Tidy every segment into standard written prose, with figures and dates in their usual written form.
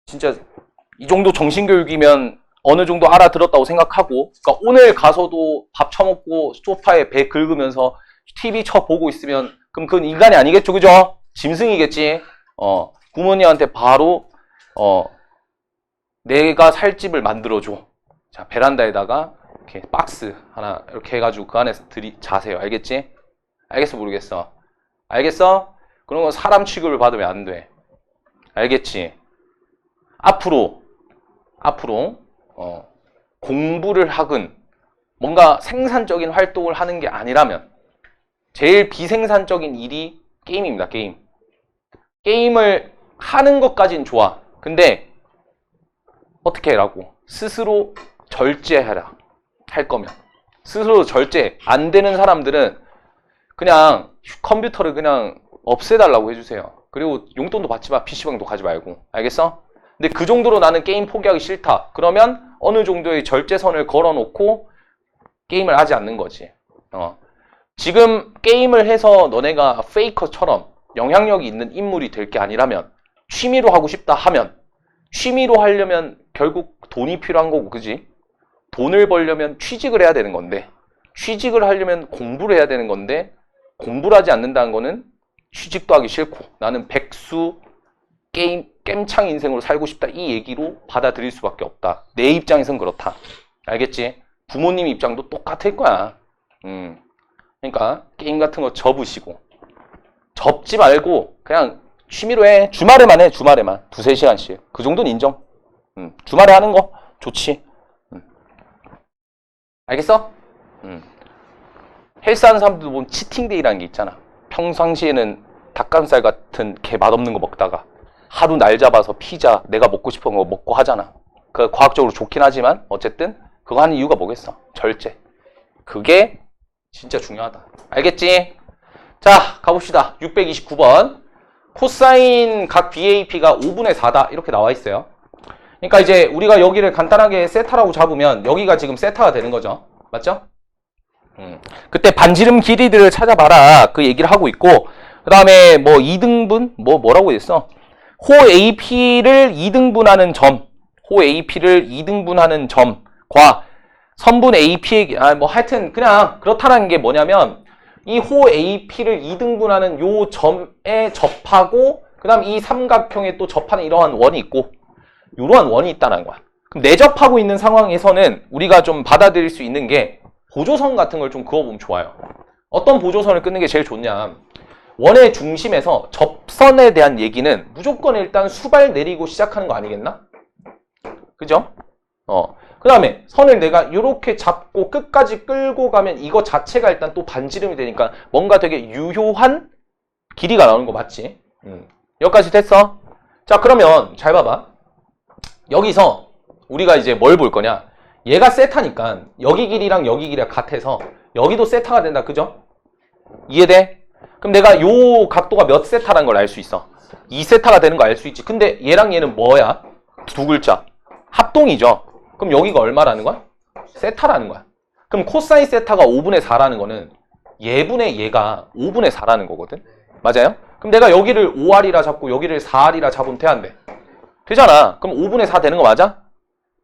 진짜 이 정도 정신교육이면 어느 정도 알아들었다고 생각하고, 그러니까 오늘 가서도 밥 처먹고 소파에 배 긁으면서 TV 쳐보고 있으면 그럼 그건 인간이 아니겠죠, 그죠? 짐승이겠지. 부모님한테 바로 내가 살 집을 만들어줘. 자, 베란다에다가 이렇게 박스 하나 이렇게 해가지고 그 안에서 자세요. 알겠지? 알겠어, 모르겠어? 알겠어? 그런 건 사람 취급을 받으면 안 돼. 알겠지? 앞으로 공부를 하건 뭔가 생산적인 활동을 하는 게 아니라면 제일 비생산적인 일이 게임입니다. 게임을 하는 것까진 좋아. 근데 어떻게 해라고? 스스로 절제해라. 할 거면. 스스로 절제 안 되는 사람들은 그냥 컴퓨터를 그냥 없애달라고 해주세요. 그리고 용돈도 받지 마. PC방도 가지 말고. 알겠어? 근데 그 정도로 나는 게임 포기하기 싫다. 그러면 어느 정도의 절제선을 걸어놓고 게임을 하지 않는 거지. 지금 게임을 해서 너네가 페이커처럼 영향력이 있는 인물이 될 게 아니라면 취미로 하고 싶다 하면 취미로 하려면 결국 돈이 필요한 거고, 그지? 돈을 벌려면 취직을 해야 되는 건데 취직을 하려면 공부를 해야 되는 건데 공부를 하지 않는다는 거는 취직도 하기 싫고 나는 백수 깸창 인생으로 살고 싶다 이 얘기로 받아들일 수밖에 없다. 내 입장에선 그렇다. 알겠지? 부모님 입장도 똑같을 거야. 그러니까 게임 같은 거 접으시고 접지 말고 그냥 취미로 해. 주말에만 해. 주말에만. 2-3시간씩. 그 정도는 인정. 주말에 하는 거 좋지. 알겠어? 헬스하는 사람들도 보면 치팅데이라는 게 있잖아. 평상시에는 닭가슴살 같은 개 맛없는 거 먹다가 하루 날 잡아서 피자 내가 먹고 싶은 거 먹고 하잖아. 그 과학적으로 좋긴 하지만 어쨌든 그거 하는 이유가 뭐겠어? 절제. 그게 진짜 중요하다. 알겠지? 자, 가봅시다. 629번. 코사인 각 BAP가 5분의 4다. 이렇게 나와 있어요. 그러니까 이제 우리가 여기를 간단하게 세타라고 잡으면 여기가 지금 세타가 되는 거죠. 맞죠? 그때 반지름 길이들을 찾아봐라. 그 얘기를 하고 있고, 그 다음에 뭐 2등분? 뭐라고 했어? 호 AP를 2등분하는 점, 호 AP를 2등분하는 점과 선분 AP의, 하여튼 그냥 그렇다는 게 뭐냐면 이 호 AP를 2등분하는 요 점에 접하고 그 다음 이 삼각형에 또 접하는 이러한 원이 있고 이러한 원이 있다는 거야. 그럼 내접하고 있는 상황에서는 우리가 좀 받아들일 수 있는 게 보조선 같은 걸 좀 그어보면 좋아요. 어떤 보조선을 끊는 게 제일 좋냐? 원의 중심에서 접선에 대한 얘기는 무조건 일단 수발 내리고 시작하는 거 아니겠나? 그죠? 그 다음에 선을 내가 이렇게 잡고 끝까지 끌고 가면 이거 자체가 일단 또 반지름이 되니까 뭔가 되게 유효한 길이가 나오는 거 맞지? 여기까지 됐어? 자, 그러면 잘 봐봐. 여기서 우리가 이제 뭘 볼 거냐? 얘가 세타니까 여기 길이랑 여기 길이가 같아서 여기도 세타가 된다. 그죠? 이해돼? 그럼 내가 요 각도가 몇 세타라는 걸 알 수 있어. 2세타가 되는 거 알 수 있지. 근데 얘랑 얘는 뭐야? 두 글자. 합동이죠. 그럼 여기가 얼마라는 거야? 세타라는 거야. 그럼 코사인 세타가 5분의 4라는 거는 얘분의 얘가 5분의 4라는 거거든. 맞아요? 그럼 내가 여기를 5R이라 잡고 여기를 4R이라 잡으면 돼, 안 돼? 되잖아. 그럼 5분의 4 되는 거 맞아?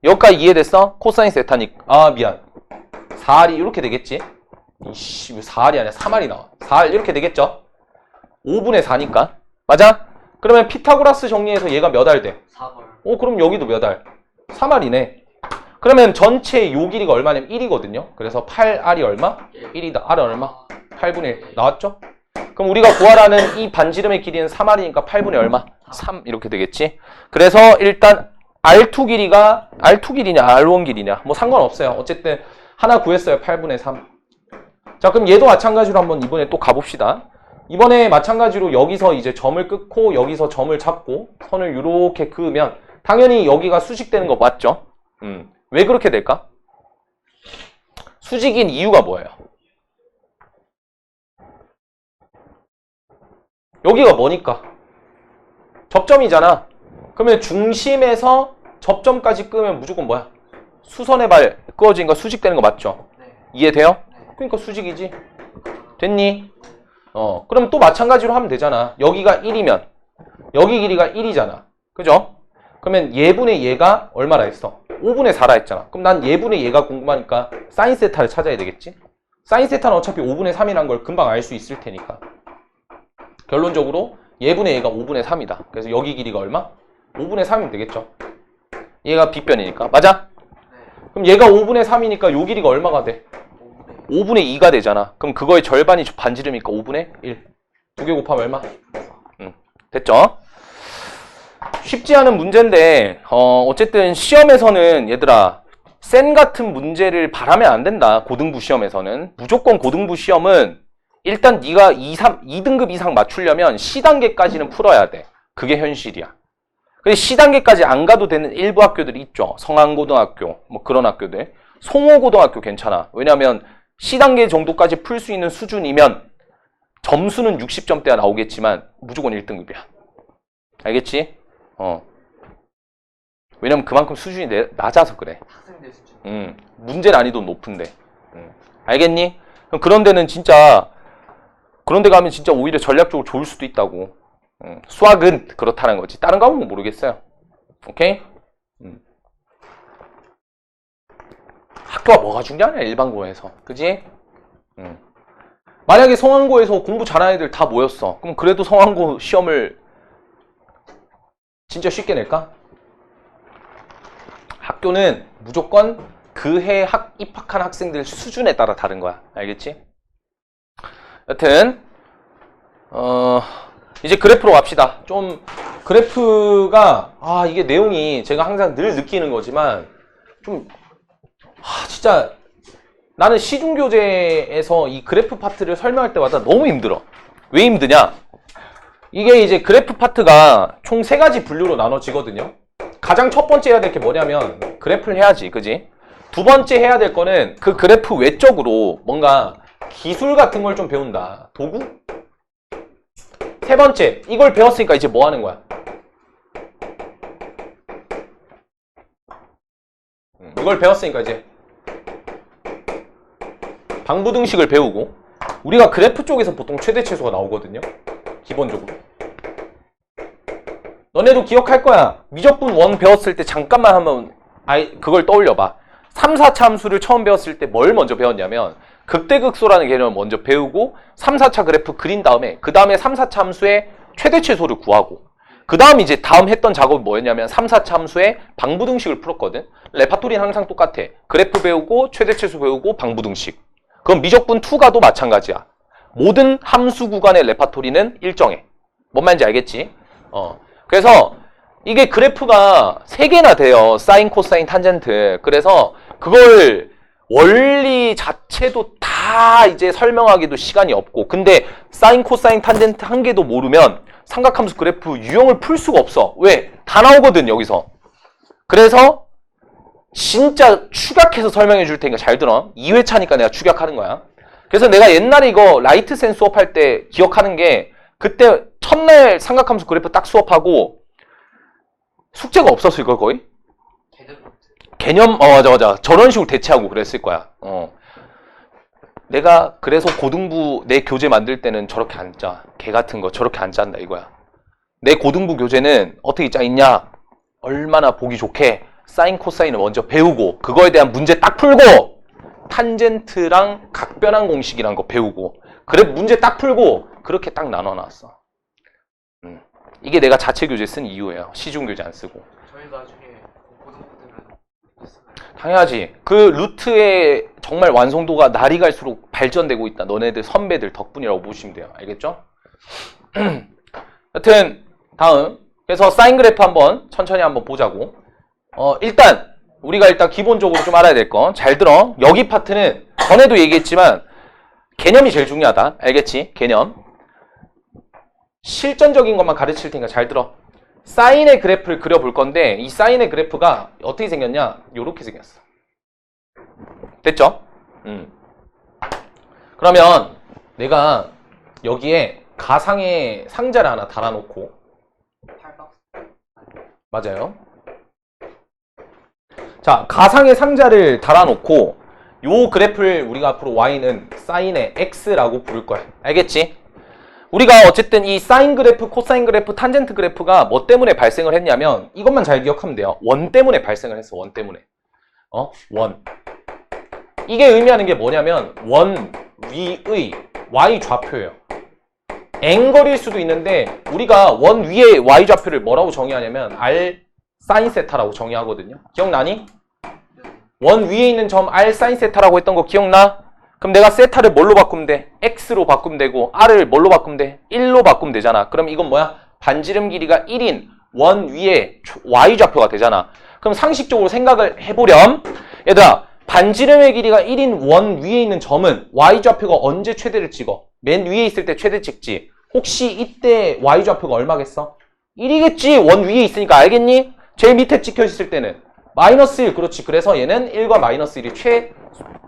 여기까지 이해됐어? 코사인 세타니까. 미안. 4R이 이렇게 되겠지? 이씨, 왜 4R이 아니야? 3R이 나와. 4R 이렇게 되겠죠? 5분의 4니까. 맞아? 그러면 피타고라스 정리해서 얘가 몇 알 돼? 4R. 그럼 여기도 몇 알? 3R이네. 그러면 전체 요 길이가 얼마냐면 1이거든요. 그래서 8R이 얼마? 1이다. R은 얼마? 8분의 1. 나왔죠? 그럼 우리가 구하라는 이 반지름의 길이는 3R이니까 8분의 얼마? 3 이렇게 되겠지. 그래서 일단 R2 길이가 R2 길이냐 R1 길이냐 뭐 상관없어요. 어쨌든 하나 구했어요. 8분의 3. 자, 그럼 얘도 마찬가지로 한번 이번에 또 가봅시다. 이번에 마찬가지로 여기서 이제 점을 끊고 여기서 점을 잡고 선을 이렇게 그으면 당연히 여기가 수직되는 거 맞죠? 왜 그렇게 될까? 수직인 이유가 뭐예요? 여기가 뭐니까? 접점이잖아. 그러면 중심에서 접점까지 끄면 무조건 뭐야? 수선의 발 끄어지니까 수직되는 거 맞죠? 네. 이해돼요? 네. 그러니까 수직이지. 됐니? 그럼 또 마찬가지로 하면 되잖아. 여기가 1이면 여기 길이가 1이잖아. 그죠? 그러면 예분의 얘가 얼마라 했어? 5분의 4라 했잖아. 그럼 난 예분의 얘가 궁금하니까 사인 세타를 찾아야 되겠지? 사인 세타는 어차피 5분의 3이란 걸 금방 알 수 있을 테니까. 결론적으로 예분의 얘가 5분의 3이다. 그래서 여기 길이가 얼마? 5분의 3이면 되겠죠. 얘가 빗변이니까. 맞아? 그럼 얘가 5분의 3이니까 요 길이가 얼마가 돼? 5분의 2가 되잖아. 그럼 그거의 절반이 반지름이니까 5분의 1. 두 개 곱하면 얼마? 됐죠? 쉽지 않은 문제인데 어쨌든 시험에서는 얘들아 센 같은 문제를 바라면 안 된다. 고등부 시험에서는. 무조건 고등부 시험은 일단 네가 2등급 이상 맞추려면 C단계까지는 풀어야 돼. 그게 현실이야. 근데 C단계까지 안 가도 되는 일부 학교들이 있죠. 성안고등학교, 뭐 그런 학교들. 송호고등학교 괜찮아. 왜냐면 C단계 정도까지 풀 수 있는 수준이면 점수는 60점대가 나오겠지만 무조건 1등급이야. 알겠지? 왜냐면 그만큼 수준이 낮아서 그래. 학생들 수준. 문제 난이도 높은데. 알겠니? 그럼 그런 데는 진짜 그런 데 가면 진짜 오히려 전략적으로 좋을 수도 있다고. 수학은 그렇다는 거지. 다른 과목은 모르겠어요. 오케이? 학교가 뭐가 중요하냐 일반고에서. 그지? 만약에 성안고에서 공부 잘하는 애들 다 모였어. 그럼 그래도 성안고 시험을 진짜 쉽게 낼까? 학교는 무조건 그 해 입학한 학생들 수준에 따라 다른 거야. 알겠지? 여튼 이제 그래프로 갑시다. 좀 그래프가 이게 내용이 제가 항상 늘 느끼는 거지만 좀 진짜 나는 시중교재에서 이 그래프 파트를 설명할 때마다 너무 힘들어. 왜 힘드냐? 이게 이제 그래프 파트가 총 3가지 분류로 나눠지거든요. 가장 첫 번째 해야 될 게 뭐냐면 그래프를 해야지. 그지? 두 번째 해야 될 거는 그 그래프 외적으로 뭔가 기술 같은 걸 좀 배운다. 도구? 세 번째, 이걸 배웠으니까 이제 뭐 하는 거야? 이걸 배웠으니까 이제 방부등식을 배우고, 우리가 그래프 쪽에서 보통 최대최소가 나오거든요. 기본적으로. 너네도 기억할 거야. 미적분 1 배웠을 때 잠깐만 한번 그걸 떠올려봐. 3, 4차 함수를 처음 배웠을 때 뭘 먼저 배웠냐면 극대극소라는 개념을 먼저 배우고 3, 4차 그래프 그린 다음에 그 다음에 3, 4차 함수의 최대최소를 구하고 그 다음 이제 다음 했던 작업이 뭐였냐면 3, 4차 함수의 방부등식을 풀었거든. 레파토리는 항상 똑같아. 그래프 배우고 최대최소 배우고 방부등식. 그럼 미적분 2가도 마찬가지야. 모든 함수 구간의 레파토리는 일정해. 뭔 말인지 알겠지? 그래서 이게 그래프가 3개나 돼요. 사인, 코사인, 탄젠트. 그래서 그걸 원리 자체도 다 이제 설명하기도 시간이 없고, 근데 사인, 코사인, 탄젠트 한 개도 모르면 삼각함수 그래프 유형을 풀 수가 없어. 왜? 다 나오거든 여기서. 그래서 진짜 축약해서 설명해 줄 테니까 잘 들어. 2회차니까 내가 축약하는 거야. 그래서 내가 옛날에 이거 라이트센 수업할 때 기억하는 게, 그때 첫날 삼각함수 그래프 딱 수업하고 숙제가 없었을 걸 거의? 개념 맞아 저런 식으로 대체하고 그랬을 거야. 내가 그래서 고등부 내 교재 만들 때는 저렇게 안 짜. 개 같은 거 저렇게 안 짠다 이거야. 내 고등부 교재는 어떻게 짜 있냐? 얼마나 보기 좋게 사인 코사인을 먼저 배우고 그거에 대한 문제 딱 풀고 탄젠트랑 각변환 공식이란 거 배우고 그래 문제 딱 풀고 그렇게 딱 나눠놨어. 이게 내가 자체 교재 쓴 이유예요. 시중 교재 안 쓰고. 저희도 나중에 고등부 되면 당연하지. 그 루트의 정말 완성도가 날이 갈수록 발전되고 있다. 너네들 선배들 덕분이라고 보시면 돼요. 알겠죠? 여튼 다음. 그래서 사인 그래프 한번 천천히 한번 보자고. 일단 우리가 기본적으로 좀 알아야 될 건 잘 들어. 여기 파트는 전에도 얘기했지만 개념이 제일 중요하다. 알겠지? 개념. 실전적인 것만 가르칠 테니까 잘 들어. 사인의 그래프를 그려볼 건데 이 사인의 그래프가 어떻게 생겼냐? 요렇게 생겼어. 됐죠? 그러면 내가 여기에 가상의 상자를 하나 달아놓고, 맞아요. 자, 가상의 상자를 달아놓고 요 그래프를 우리가 앞으로 y는 사인의 x라고 부를 거야. 알겠지? 우리가 어쨌든 이 사인 그래프, 코사인 그래프, 탄젠트 그래프가 뭐 때문에 발생을 했냐면 이것만 잘 기억하면 돼요. 원 때문에 발생을 했어. 원 때문에. 원. 이게 의미하는 게 뭐냐면 원 위의 y 좌표예요. 앵글일 수도 있는데 우리가 원 위의 y 좌표를 뭐라고 정의하냐면 r 사인 세타라고 정의하거든요. 기억나니? 원 위에 있는 점 r 사인 세타라고 했던 거 기억나? 그럼 내가 세타를 뭘로 바꾸면 돼? x로 바꾸면 되고 r을 뭘로 바꾸면 돼? 1로 바꾸면 되잖아. 그럼 이건 뭐야? 반지름 길이가 1인 원 위에 y 좌표가 되잖아. 그럼 상식적으로 생각을 해보렴. 얘들아, 반지름의 길이가 1인 원 위에 있는 점은 y 좌표가 언제 최대를 찍어? 맨 위에 있을 때 최대 찍지. 혹시 이때 y 좌표가 얼마겠어? 1이겠지. 원 위에 있으니까 알겠니? 제일 밑에 찍혀 있을 때는 마이너스 1. 그렇지. 그래서 얘는 1과 마이너스 1이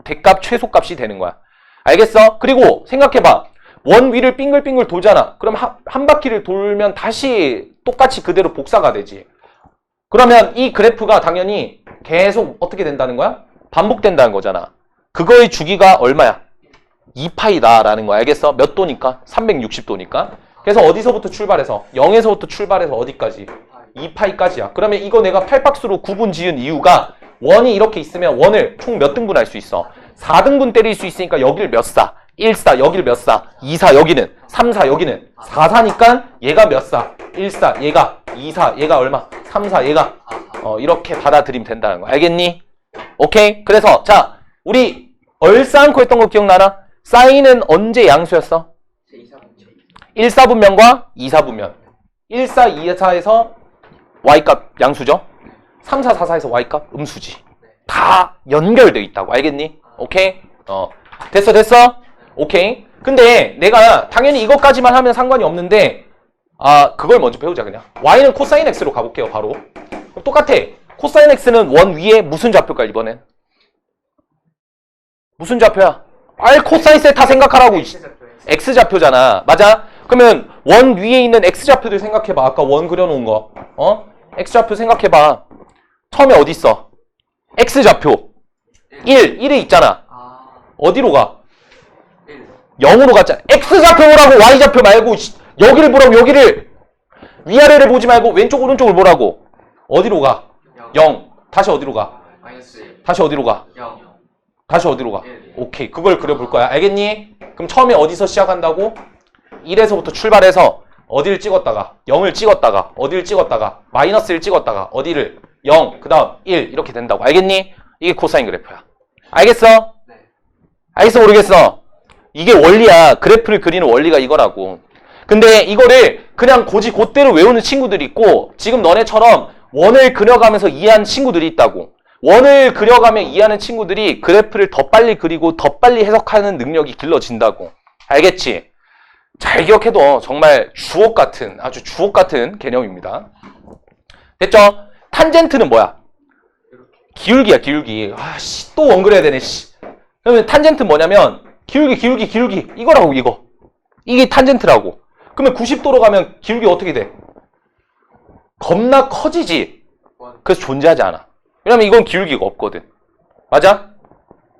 대값 최소값이 되는 거야. 알겠어? 그리고 생각해봐. 원 위를 빙글빙글 돌잖아. 그럼 한 바퀴를 돌면 다시 똑같이 그대로 복사가 되지. 그러면 이 그래프가 당연히 계속 어떻게 된다는 거야? 반복된다는 거잖아. 그거의 주기가 얼마야? 2파이다라는 거야. 알겠어? 몇 도니까? 360도니까. 그래서 어디서부터 출발해서? 0에서부터 출발해서 어디까지? 2파이까지야. 그러면 이거 내가 8박스로 구분 지은 이유가 원이 이렇게 있으면 원을 총 몇 등분 할 수 있어? 4등분 때릴 수 있으니까 여기를 몇 사? 1, 4, 여기를 몇 사? 2, 4, 여기는 3, 4, 여기는 4, 4니까 얘가 몇 사? 1, 4, 얘가 2, 4, 얘가 얼마? 3, 4, 얘가 이렇게 받아들이면 된다는 거. 알겠니? 오케이? 그래서 자, 우리 얼싸안고 했던 거 기억나나? 사인은 언제 양수였어? 1, 4분면과 2, 4분면. 1, 4, 2, 4에서 y값 양수죠? 3, 4, 4, 4에서 y값 음수지. 다 연결돼 있다고. 알겠니? 오케이? 됐어? 오케이. 근데 내가 당연히 이것까지만 하면 상관이 없는데 그걸 먼저 배우자 그냥. y는 코사인 x로 가볼게요. 바로. 그럼 똑같아. 코사인 x는 원 위에 무슨 좌표일까 이번엔? 무슨 좌표야? r 코사인 세타 생각하라고. x 좌표잖아. 맞아? 그러면 원 위에 있는 x 좌표들 생각해봐. 아까 원 그려놓은 거. x 좌표 생각해봐. 처음에 어디 있어? x 좌표 1에 있잖아. 어디로 가? 0으로 갔잖아. x 좌표 보라고. y 좌표 말고 여기를 보라고. 여기를. 위아래를 보지 말고 왼쪽 오른쪽을 보라고. 어디로 가? 0. 다시 어디로 가? 다시 어디로 가? 다시 어디로 가? 오케이. 그걸 그려볼 거야. 알겠니? 그럼 처음에 어디서 시작한다고? 1에서부터 출발해서 어디를 찍었다가 0을 찍었다가 어디를 찍었다가 마이너스를 찍었다가 어디를 0, 그 다음 1 이렇게 된다고. 알겠니? 이게 코사인 그래프야. 알겠어? 네. 알겠어? 모르겠어? 이게 원리야. 그래프를 그리는 원리가 이거라고. 근데 이거를 그냥 곧대로 외우는 친구들이 있고 지금 너네처럼 원을 그려가면서 이해하는 친구들이 있다고. 원을 그려가며 이해하는 친구들이 그래프를 더 빨리 그리고 더 빨리 해석하는 능력이 길러진다고. 알겠지? 잘 기억해도 정말 주옥같은, 아주 주옥같은 개념입니다. 됐죠? 탄젠트는 뭐야? 기울기야, 기울기. 또 원 그려야 되네, 그러면 탄젠트 뭐냐면 기울기 이거라고. 이게 탄젠트라고. 그러면 90도로 가면 기울기 어떻게 돼? 겁나 커지지. 그래서 존재하지 않아. 왜냐면 이건 기울기가 없거든. 맞아?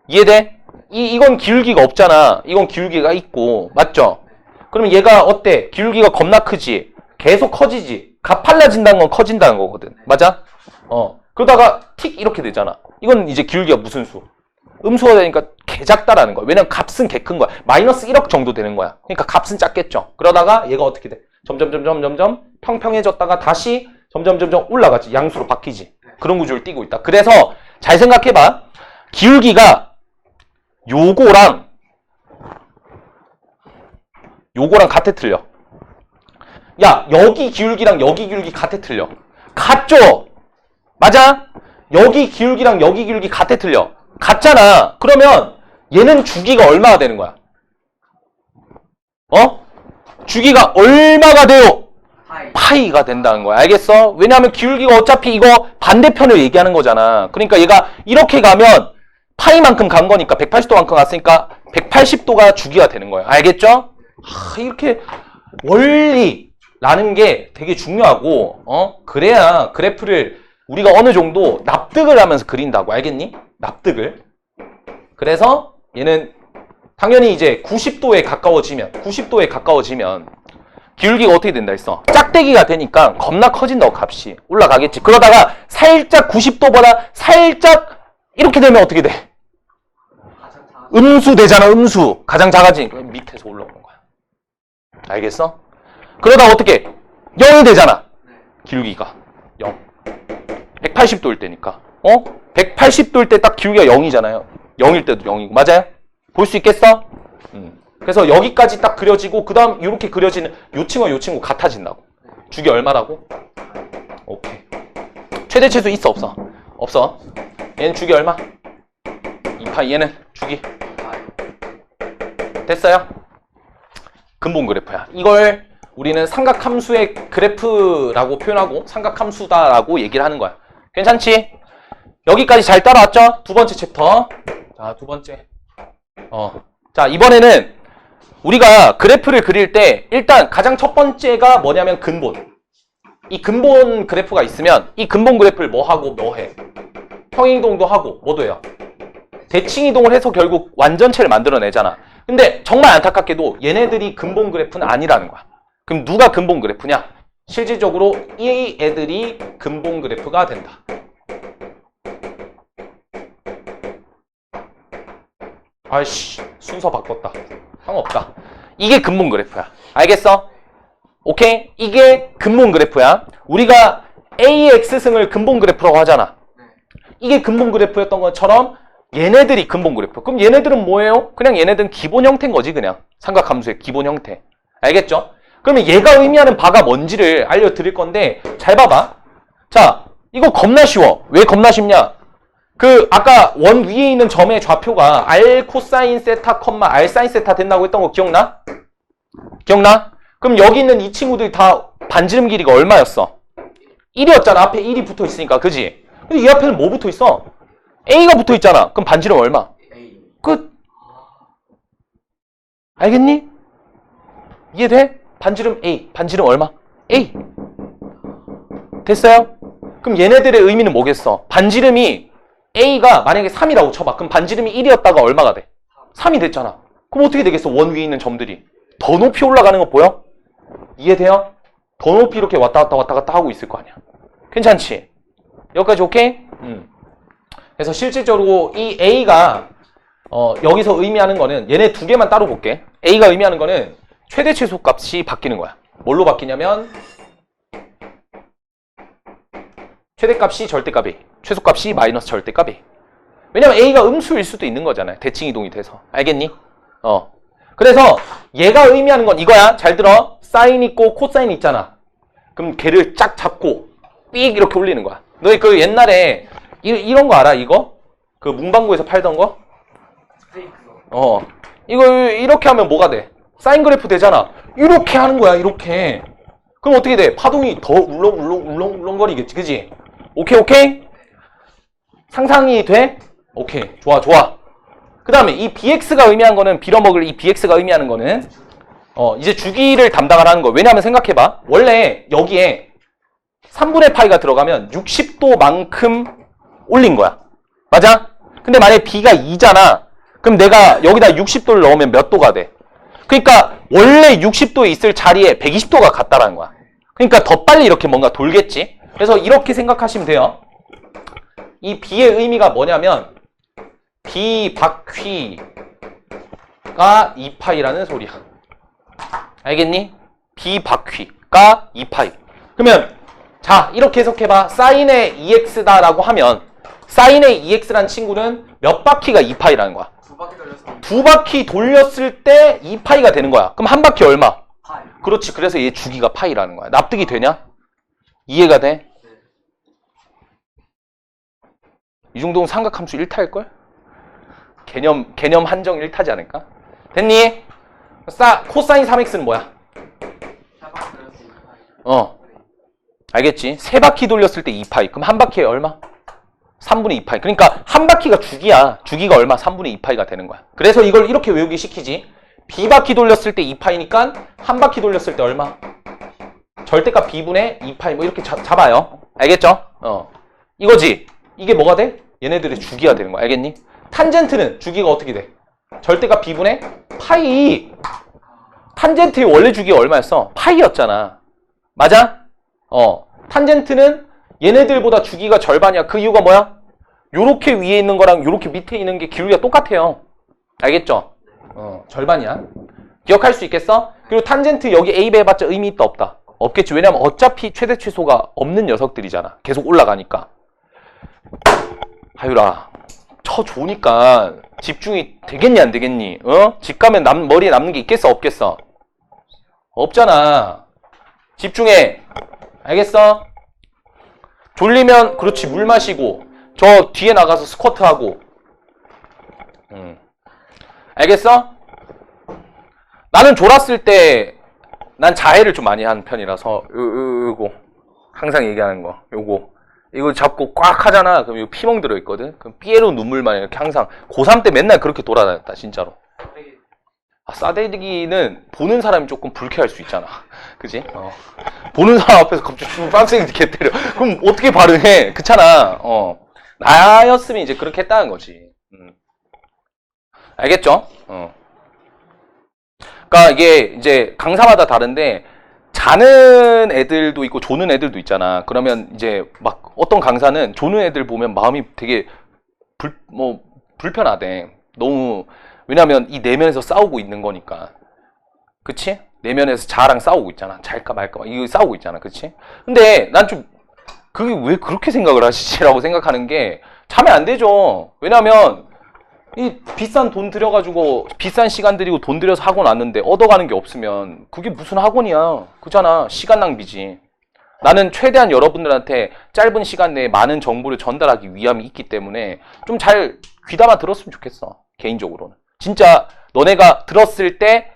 이해돼? 이건 기울기가 없잖아. 이건 기울기가 있고. 맞죠? 그러면 얘가 어때? 기울기가 겁나 크지? 계속 커지지? 가팔라진다는 건 커진다는 거거든. 맞아? 그러다가 틱 이렇게 되잖아. 이건 이제 기울기가 무슨 수? 음수가 되니까 개 작다라는 거야. 왜냐면 값은 개 큰 거야. 마이너스 1억 정도 되는 거야. 그러니까 값은 작겠죠. 그러다가 얘가 어떻게 돼? 점점 평평해졌다가 다시 점점 올라가지. 양수로 바뀌지. 그런 구조를 띠고 있다. 그래서 잘 생각해봐. 기울기가 요거랑 같아 틀려. 야, 여기 기울기랑 여기 기울기 같아 틀려. 같죠? 맞아? 여기 기울기랑 여기 기울기 같아 틀려. 같잖아. 그러면 얘는 주기가 얼마가 되는 거야? 주기가 얼마가 돼요? 파이가 된다는 거야. 알겠어? 왜냐하면 기울기가 어차피 이거 반대편을 얘기하는 거잖아. 그러니까 얘가 이렇게 가면 파이만큼 간 거니까 180도만큼 갔으니까 180도가 주기가 되는 거예요. 알겠죠? 이렇게 원리라는 게 되게 중요하고 그래야 그래프를 우리가 어느 정도 납득을 하면서 그린다고. 알겠니? 납득을. 그래서 얘는 당연히 이제 90도에 가까워지면 기울기가 어떻게 된다 했어? 짝대기가 되니까 겁나 커진다고 값이 올라가겠지. 그러다가 살짝 90도보다 살짝 이렇게 되면 어떻게 돼? 가장 작은 음수 되잖아. 음수. 가장 작아지니까 밑에서 올라오는 거야. 알겠어? 그러다가 어떻게? 0이 되잖아. 기울기가 0. 180도일 때니까. 180도일 때 딱 기울기가 0이잖아요. 0일 때도 0이고. 맞아요? 볼 수 있겠어? 그래서 여기까지 딱 그려지고 그 다음 이렇게 그려지는 요 친구 같아진다고. 주기 얼마라고? 오케이. 최대치수 있어 없어? 없어. 얘는 주기 얼마? 2파이. 얘는 주기 됐어요? 근본 그래프야. 이걸 우리는 삼각함수의 그래프라고 표현하고 삼각함수다라고 얘기를 하는 거야. 괜찮지? 여기까지 잘 따라왔죠? 두 번째 챕터. 자, 두 번째. 자, 이번에는 우리가 그래프를 그릴 때 일단 가장 첫 번째가 뭐냐면 근본. 이 근본 그래프가 있으면 이 근본 그래프를 뭐 하고 뭐 해? 평행이동도 하고 뭐도 해요? 대칭이동을 해서 결국 완전체를 만들어내잖아. 근데 정말 안타깝게도 얘네들이 근본 그래프는 아니라는 거야. 그럼 누가 근본 그래프냐? 실질적으로 이 애들이 근본 그래프가 된다. 아이씨, 순서 바꿨다. 상관없다. 이게 근본 그래프야. 알겠어? 오케이? 이게 근본 그래프야. 우리가 AX승을 근본 그래프라고 하잖아. 이게 근본 그래프였던 것처럼 얘네들이 근본 그래프. 그럼 얘네들은 뭐예요? 그냥 얘네들은 기본 형태인 거지, 그냥. 삼각함수의 기본 형태. 알겠죠? 그러면 얘가 의미하는 바가 뭔지를 알려드릴 건데 잘 봐봐. 자, 이거 겁나 쉬워. 왜 겁나 쉽냐? 아까 원 위에 있는 점의 좌표가 R 코사인 세타, R 사인 세타 된다고 했던 거 기억나? 기억나? 그럼 여기 있는 이 친구들이 다 반지름 길이가 얼마였어? 1이었잖아. 앞에 1이 붙어 있으니까. 그지? 근데 이 앞에는 뭐 붙어 있어? A가 붙어 있잖아. 그럼 반지름 얼마? A. 끝. 알겠니? 이해돼? 반지름 A. 반지름 얼마? A. 됐어요? 그럼 얘네들의 의미는 뭐겠어? 반지름이 A가 만약에 3이라고 쳐봐. 그럼 반지름이 1이었다가 얼마가 돼? 3이 됐잖아. 그럼 어떻게 되겠어? 원 위에 있는 점들이. 더 높이 올라가는 거 보여? 이해돼요? 더 높이 이렇게 왔다 갔다 하고 있을 거 아니야. 괜찮지? 여기까지 오케이? 그래서 실질적으로 이 A가 여기서 의미하는 거는 얘네 두 개만 따로 볼게. A가 의미하는 거는 최대 최소 값이 바뀌는 거야. 뭘로 바뀌냐면 최대값이 절대값이, 최소값이 마이너스 절대값이. 왜냐면 A가 음수일 수도 있는 거잖아요. 대칭이동이 돼서. 알겠니? 그래서 얘가 의미하는 건 이거야. 잘 들어. 사인 있고 코사인 있잖아. 그럼 걔를 쫙 잡고 삑 이렇게 올리는 거야. 너희 그 옛날에 이런 거 알아? 이거? 그 문방구에서 팔던 거? 스테이크요. 이거 이렇게 하면 뭐가 돼? 사인 그래프 되잖아. 이렇게 하는 거야. 이렇게. 그럼 어떻게 돼? 파동이 더 울렁울렁거리겠지. 그지? 오케이? 상상이 돼? 오케이. 좋아. 그 다음에 이 bx가 의미한 거는, 빌어먹을 이 bx가 의미하는 거는 이제 주기를 담당하라는 거야. 왜냐하면 생각해봐. 원래 여기에 3분의 파이가 들어가면 60도만큼 올린 거야. 맞아? 근데 만약에 b가 2잖아. 그럼 내가 여기다 60도를 넣으면 몇 도가 돼? 그러니까 원래 60도에 있을 자리에 120도가 갔다라는 거야. 그러니까 더 빨리 이렇게 뭔가 돌겠지? 그래서 이렇게 생각하시면 돼요. 이 b의 의미가 뭐냐면 b 바퀴가 2파이라는 소리야. 알겠니? b 바퀴가 2파이. 그러면 자, 이렇게 해석해봐. 사인의 2x다라고 하면 사인의 2x란 친구는 몇 바퀴가 2파이라는 거야? 두 바퀴 돌려서 두 바퀴 돌렸을 때 2파이가 되는 거야. 그럼 한 바퀴 얼마? 파이. 그렇지. 그래서 얘 주기가 파이라는 거야. 납득이 되냐? 이해가 돼? 이 정도면 삼각함수 1타일걸? 개념 한정 1타지 않을까? 됐니? 코사인 3x는 뭐야? 세 바퀴 돌려서 2파이. 알겠지? 세 바퀴 돌렸을 때 2파이. 그럼 한 바퀴에 얼마? 3분의 2파이. 그러니까 한 바퀴가 주기야. 주기가 얼마? 3분의 2파이가 되는 거야. 그래서 이걸 이렇게 외우기 시키지. b바퀴 돌렸을 때 2파이니까 한 바퀴 돌렸을 때 얼마? 절대값 b분의 2파이. 뭐 이렇게 잡아요. 알겠죠? 이거지. 이게 뭐가 돼? 얘네들의 주기가 되는 거야. 알겠니? 탄젠트는 주기가 어떻게 돼? 절대값 B분의 파이. 탄젠트의 원래 주기가 얼마였어? 파이였잖아. 맞아? 탄젠트는 얘네들보다 주기가 절반이야. 그 이유가 뭐야? 요렇게 위에 있는 거랑 요렇게 밑에 있는 게 기울기가 똑같아요. 알겠죠? 절반이야. 기억할 수 있겠어? 그리고 탄젠트 여기 A, B 해봤자 의미 있다 없다? 없겠지. 왜냐면 어차피 최대 최소가 없는 녀석들이잖아. 계속 올라가니까. 하유라, 쳐 좋으니까 집중이 되겠니 안 되겠니? 집 가면 머리에 남는 게 있겠어 없겠어? 없잖아. 집중해. 알겠어? 졸리면 그렇지 물 마시고 저 뒤에 나가서 스쿼트 하고. 알겠어? 나는 졸았을 때 난 자해를 좀 많이 하는 편이라서 요거 항상 얘기하는 거 요거 이거 잡고 꽉 하잖아. 그럼 이거 피멍 들어있거든. 그럼 삐에로 눈물만 이렇게 항상 고3 때 맨날 그렇게 돌아다녔다 진짜로. 싸대기는 보는 사람이 조금 불쾌할 수 있잖아. 그지? 보는 사람 앞에서 갑자기 빡세게 개 때려. 그럼 어떻게 발응해? 그렇잖아. 나였으면 이제 그렇게 했다는 거지. 알겠죠? 그러니까 이게 이제 강사마다 다른데 자는 애들도 있고 조는 애들도 있잖아. 그러면 이제 막 어떤 강사는 조는 애들 보면 마음이 되게 불편하대. 너무 왜냐면 이 내면에서 싸우고 있는 거니까. 그치? 내면에서 자아랑 싸우고 있잖아. 잘까 말까 막 이거 싸우고 있잖아. 그치? 근데 난 좀 그게 왜 그렇게 생각을 하시지라고 생각하는 게 자면 안 되죠. 왜냐면 이 비싼 돈 들여가지고 비싼 시간 들이고 돈 들여서 학원 왔는데 얻어가는 게 없으면 그게 무슨 학원이야. 그잖아. 시간 낭비지. 나는 최대한 여러분들한테 짧은 시간 내에 많은 정보를 전달하기 위함이 있기 때문에 좀 잘 귀담아 들었으면 좋겠어. 개인적으로는. 진짜 너네가 들었을 때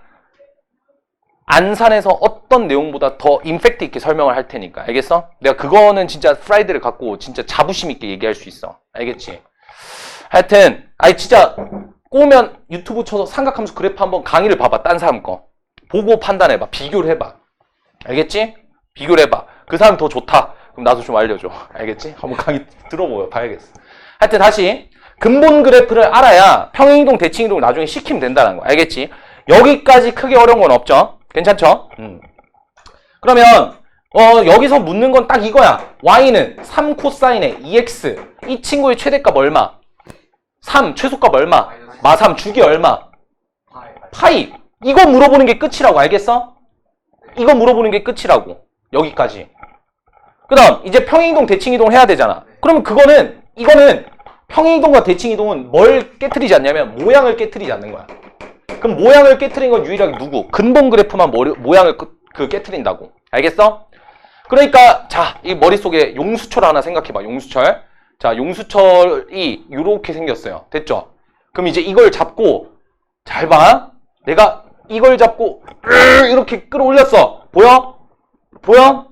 안산에서 어떤 내용보다 더 임팩트 있게 설명을 할 테니까. 알겠어? 내가 그거는 진짜 프라이드를 갖고 진짜 자부심 있게 얘기할 수 있어. 알겠지? 하여튼 아니 진짜 꼬우면 유튜브 쳐서 삼각함수 그래프 한번 강의를 봐봐. 딴 사람 거. 보고 판단해봐. 비교를 해봐. 알겠지? 비교를 해봐. 그 사람 더 좋다. 그럼 나도 좀 알려줘. 알겠지? 한번 강의 들어보여 봐야겠어. 하여튼 다시 근본 그래프를 알아야 평행이동, 대칭이동을 나중에 시키면 된다는 거. 알겠지? 여기까지 크게 어려운 건 없죠? 괜찮죠? 그러면 여기서 묻는 건 딱 이거야. y는 3 코사인의 2x. 이 친구의 최대값 얼마? 3 최소값 얼마? 마3 주기 얼마? 파이. 이거 물어보는 게 끝이라고. 알겠어? 이거 물어보는 게 끝이라고. 여기까지. 그 다음 이제 평행이동, 대칭이동 해야 되잖아. 그러면 이거는 평행이동과 대칭이동은 뭘 깨트리지 않냐면 모양을 깨트리지 않는 거야. 그럼 모양을 깨트린 건 유일하게 누구? 근본 그래프만 모양을 깨트린다고. 알겠어? 그러니까 자, 이 머릿속에 용수철 하나 생각해봐. 용수철. 자, 용수철이 이렇게 생겼어요. 됐죠? 그럼 이제 이걸 잡고 잘 봐. 내가 이걸 잡고 이렇게 끌어올렸어. 보여? 보여?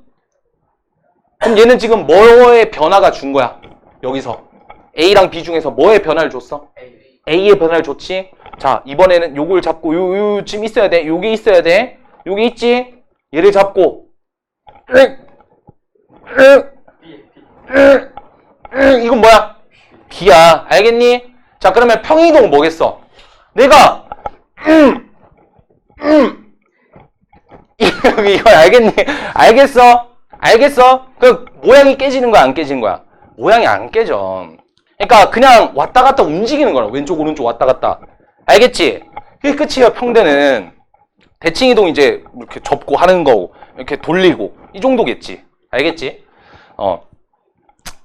그럼 얘는 지금 뭐의 변화가 준 거야? 여기서 A랑 B 중에서 뭐의 변화를 줬어? A의 변화를 줬지? 자, 이번에는 요걸 잡고 요쯤 있어야 돼. 요게 있어야 돼. 요게 있지? 얘를 잡고 이건 뭐야? B야. 알겠니? 자, 그러면 평행이동은 뭐겠어? 내가 이거 알겠니? 알겠어? 알겠어? 그 모양이 깨지는 거야 안 깨지는 거야? 모양이 안 깨져. 그러니까 그냥 왔다 갔다 움직이는 거야. 왼쪽 오른쪽 왔다 갔다. 알겠지? 그게 끝이에요. 평대는. 대칭이동 이제 이렇게 접고 하는 거고 이렇게 돌리고 이 정도겠지. 알겠지?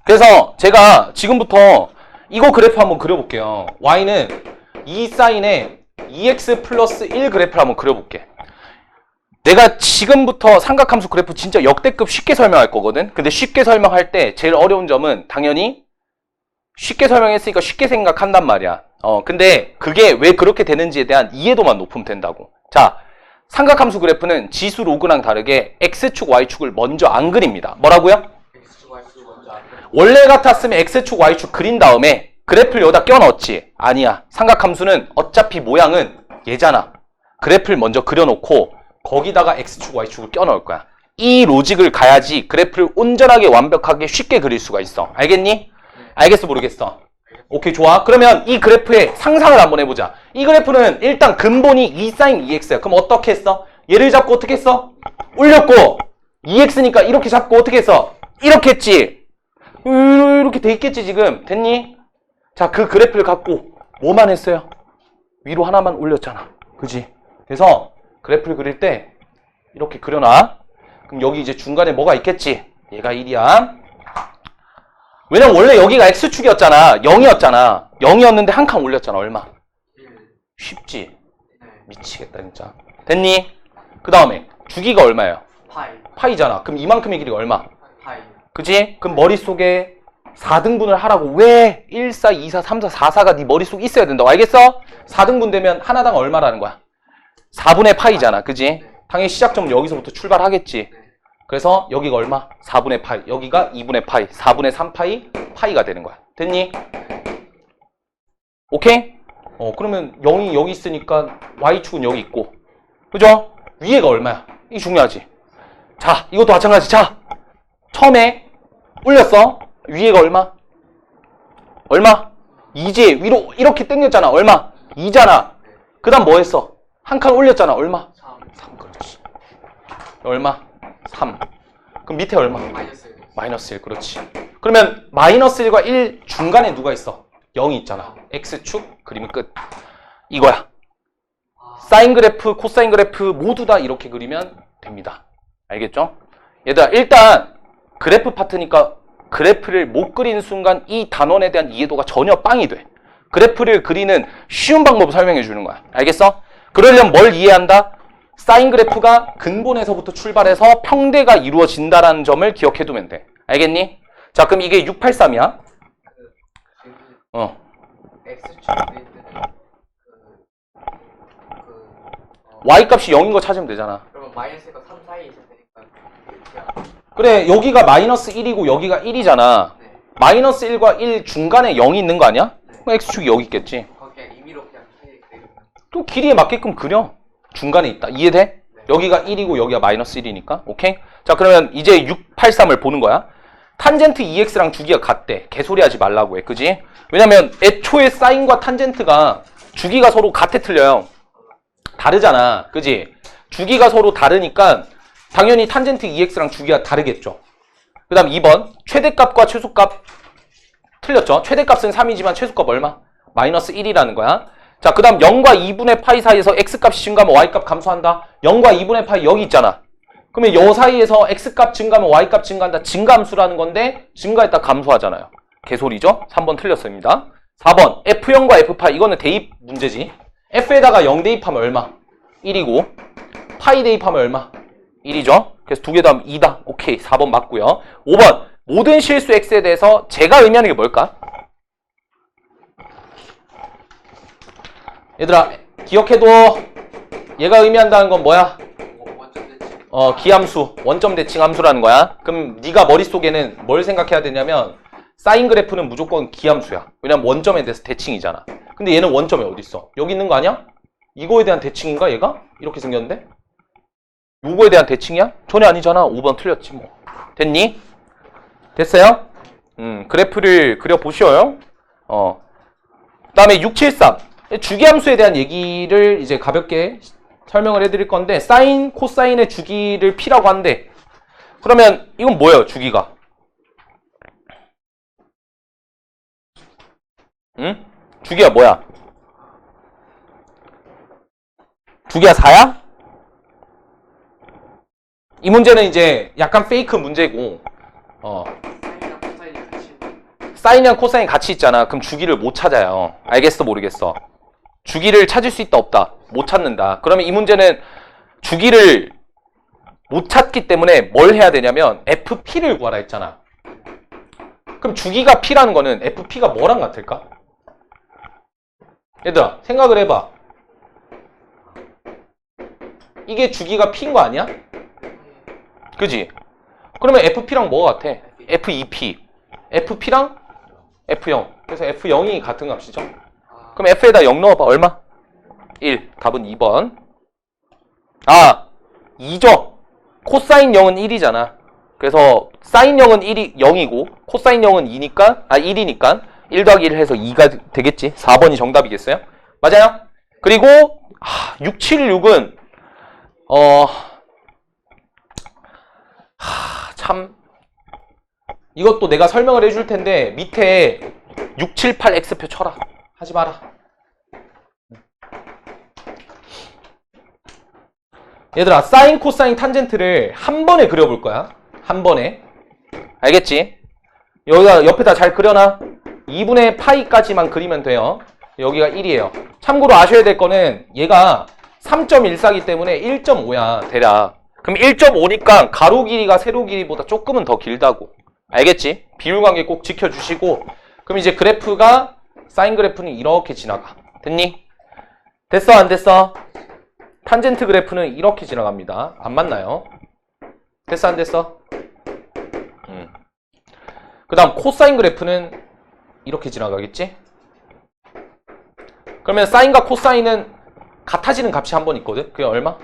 그래서 제가 지금부터 이거 그래프 한번 그려볼게요. y는 2sin의 2x 플러스 1 그래프를 한번 그려볼게. 내가 지금부터 삼각함수 그래프 진짜 역대급 쉽게 설명할 거거든. 근데 쉽게 설명할 때 제일 어려운 점은 당연히 쉽게 설명했으니까 쉽게 생각한단 말이야. 근데 그게 왜 그렇게 되는지에 대한 이해도만 높으면 된다고. 자, 삼각함수 그래프는 지수 로그랑 다르게 x축, y축을 먼저 안 그립니다. 뭐라고요? 원래 같았으면 x축, y축 그린 다음에 그래프를 여기다 껴넣었지. 아니야. 삼각함수는 어차피 모양은 얘잖아. 그래프를 먼저 그려놓고 거기다가 x축, y축을 껴넣을 거야. 이 로직을 가야지 그래프를 온전하게 완벽하게 쉽게 그릴 수가 있어. 알겠니? 알겠어 모르겠어? 오케이, 좋아. 그러면 이 그래프의 상상을 한번 해보자. 이 그래프는 일단 근본이 2 sin 2x야. 그럼 어떻게 했어? 얘를 잡고 어떻게 했어? 올렸고 2x니까 이렇게 잡고 어떻게 했어? 이렇게 했지. 이렇게 돼 있겠지 지금. 됐니? 자, 그 그래프를 갖고 뭐만 했어요? 위로 하나만 올렸잖아. 그지? 그래서 그래프를 그릴 때 이렇게 그려놔. 그럼 여기 이제 중간에 뭐가 있겠지? 얘가 1이야. 왜냐면 원래 여기가 x축이었잖아. 0이었잖아. 0이었는데 한 칸 올렸잖아. 얼마? 1. 쉽지? 네. 미치겠다 진짜. 됐니? 그 다음에 주기가 얼마예요? 파이. 파이잖아. 그럼 이만큼의 길이가 얼마? 파이. 그지? 그럼 머릿속에 4등분을 하라고. 왜 1, 4, 2, 4, 3, 4, 4, 4가 네 머릿속에 있어야 된다고. 알겠어? 4등분 되면 하나당 얼마라는 거야? 4분의 파이잖아. 그지? 네. 당연히 시작점은 여기서부터 출발하겠지. 네. 그래서 여기가 얼마? 4분의 파이. 여기가 2분의 파이. 4분의 3파이 파이가 되는 거야. 됐니? 오케이? 그러면 0이 여기 있으니까 y축은 여기 있고. 그죠? 위에가 얼마야? 이게 중요하지. 자, 이것도 마찬가지. 자, 처음에 올렸어. 위에가 얼마? 얼마? 2지. 위로 이렇게 당겼잖아. 얼마? 2잖아. 그 다음 뭐 했어? 한 칸 올렸잖아. 얼마? 3. 3. 그렇지. 얼마? 3. 그럼 밑에 얼마? 마이너스 1. 마이너스 1. 그렇지. 그러면 마이너스 1과 1 중간에 누가 있어? 0이 있잖아. x축 그리면 끝. 이거야. 사인 그래프, 코사인 그래프 모두 다 이렇게 그리면 됩니다. 알겠죠? 얘들아, 일단 그래프 파트니까 그래프를 못 그리는 순간 이 단원에 대한 이해도가 전혀 빵이 돼. 그래프를 그리는 쉬운 방법을 설명해 주는 거야. 알겠어? 그러려면 뭘 이해한다? 사인 그래프가 근본에서부터 출발해서 평대가 이루어진다는 점을 기억해 두면 돼. 알겠니? 자, 그럼 이게 683이야. X축 될 때는 Y값이 0인 거 찾으면 되잖아. 그러면 마이너스가 3 사이에 있을 테니까 그냥 그래, 여기가 마이너스 1이고 여기가 1이잖아. 네. 마이너스 1과 1 중간에 0이 있는 거 아니야? 그럼 X축이 여기 있겠지. 거기 그냥 임의로 그냥 사이에 그리면 또 길이에 맞게끔 그려. 중간에 있다. 이해돼? 여기가 1이고 여기가 마이너스 1이니까. 오케이? 자, 그러면 이제 683을 보는 거야. 탄젠트 2x랑 주기가 같대. 개소리 하지 말라고 해. 그지? 왜냐면 애초에 사인과 탄젠트가 주기가 서로 같아 틀려요. 다르잖아. 그지? 주기가 서로 다르니까 당연히 탄젠트 2x랑 주기가 다르겠죠. 그 다음 2번. 최대값과 최소값 틀렸죠? 최대값은 3이지만 최소값 얼마? 마이너스 1이라는 거야. 자, 그 다음 0과 2분의 파이 사이에서 x값이 증가하면 y값 감소한다. 0과 2분의 파이 여기 있잖아. 그러면 요 사이에서 x값 증가하면 y값 증가한다. 증가함수라는 건데 증가했다 감소하잖아요. 개소리죠? 3번 틀렸습니다. 4번 f0과 f파이 이거는 대입 문제지. f에다가 0 대입하면 얼마? 1이고 파이 대입하면 얼마? 1이죠. 그래서 두 개 다 하면 2다. 오케이. 4번 맞고요. 5번 모든 실수 x에 대해서 제가 의미하는 게 뭘까? 얘들아 기억해둬. 얘가 의미한다는 건 뭐야? 원점 대칭. 기함수, 원점 대칭 함수라는 거야. 그럼 네가 머릿속에는 뭘 생각해야 되냐면 사인 그래프는 무조건 기함수야. 왜냐면 원점에 대해서 대칭이잖아. 근데 얘는 원점에 어디 있어? 여기 있는 거 아니야? 이거에 대한 대칭인가 얘가? 이렇게 생겼는데? 요거에 대한 대칭이야? 전혀 아니잖아. 5번 틀렸지 뭐. 됐니? 됐어요? 그래프를 그려보셔요. 그 다음에 673 주기함수에 대한 얘기를 이제 가볍게 설명을 해드릴 건데 사인, 코사인의 주기를 P라고 한대. 그러면 이건 뭐예요? 주기가? 응? 주기가 뭐야? 주기가 4야? 이 문제는 이제 약간 페이크 문제고 사인이랑 코사인이 같이 사인이랑 코사인 같이 있잖아. 그럼 주기를 못 찾아요. 알겠어? 모르겠어? 주기를 찾을 수 있다 없다? 못 찾는다. 그러면 이 문제는 주기를 못 찾기 때문에 뭘 해야 되냐면 FP를 구하라 했잖아. 그럼 주기가 P라는 거는 FP가 뭐랑 같을까? 얘들아 생각을 해봐. 이게 주기가 P인 거 아니야? 그지? 그러면 FP랑 뭐가 같아? F2P FP랑 F0 그래서 F0이 같은 값이죠. 그럼 F에다 0 넣어봐. 얼마? 1. 답은 2번. 2죠. 코사인 0은 1이잖아. 그래서 사인 0은 0이고 코사인 0은 2니까 1이니까 1 더하기 1 해서 2가 되겠지. 4번이 정답이겠어요? 맞아요? 그리고 676은 참 이것도 내가 설명을 해줄 텐데 밑에 678X표 쳐라. 하지 마라. 얘들아, 사인, 코사인, 탄젠트를 한 번에 그려볼 거야. 한 번에. 알겠지? 여기다 옆에다 잘 그려놔. 2분의 파이까지만 그리면 돼요. 여기가 1이에요. 참고로 아셔야 될 거는 얘가 3.14이기 때문에 1.5야, 대략. 그럼 1.5니까 가로 길이가 세로 길이보다 조금은 더 길다고. 알겠지? 비율 관계 꼭 지켜주시고. 그럼 이제 그래프가, 사인 그래프는 이렇게 지나가. 됐니? 됐어, 안 됐어? 탄젠트 그래프는 이렇게 지나갑니다. 안 맞나요? 됐어, 안 됐어? 그 다음 코사인 그래프는 이렇게 지나가겠지? 그러면 사인과 코사인은 같아지는 값이 한 번 있거든? 그게 얼마?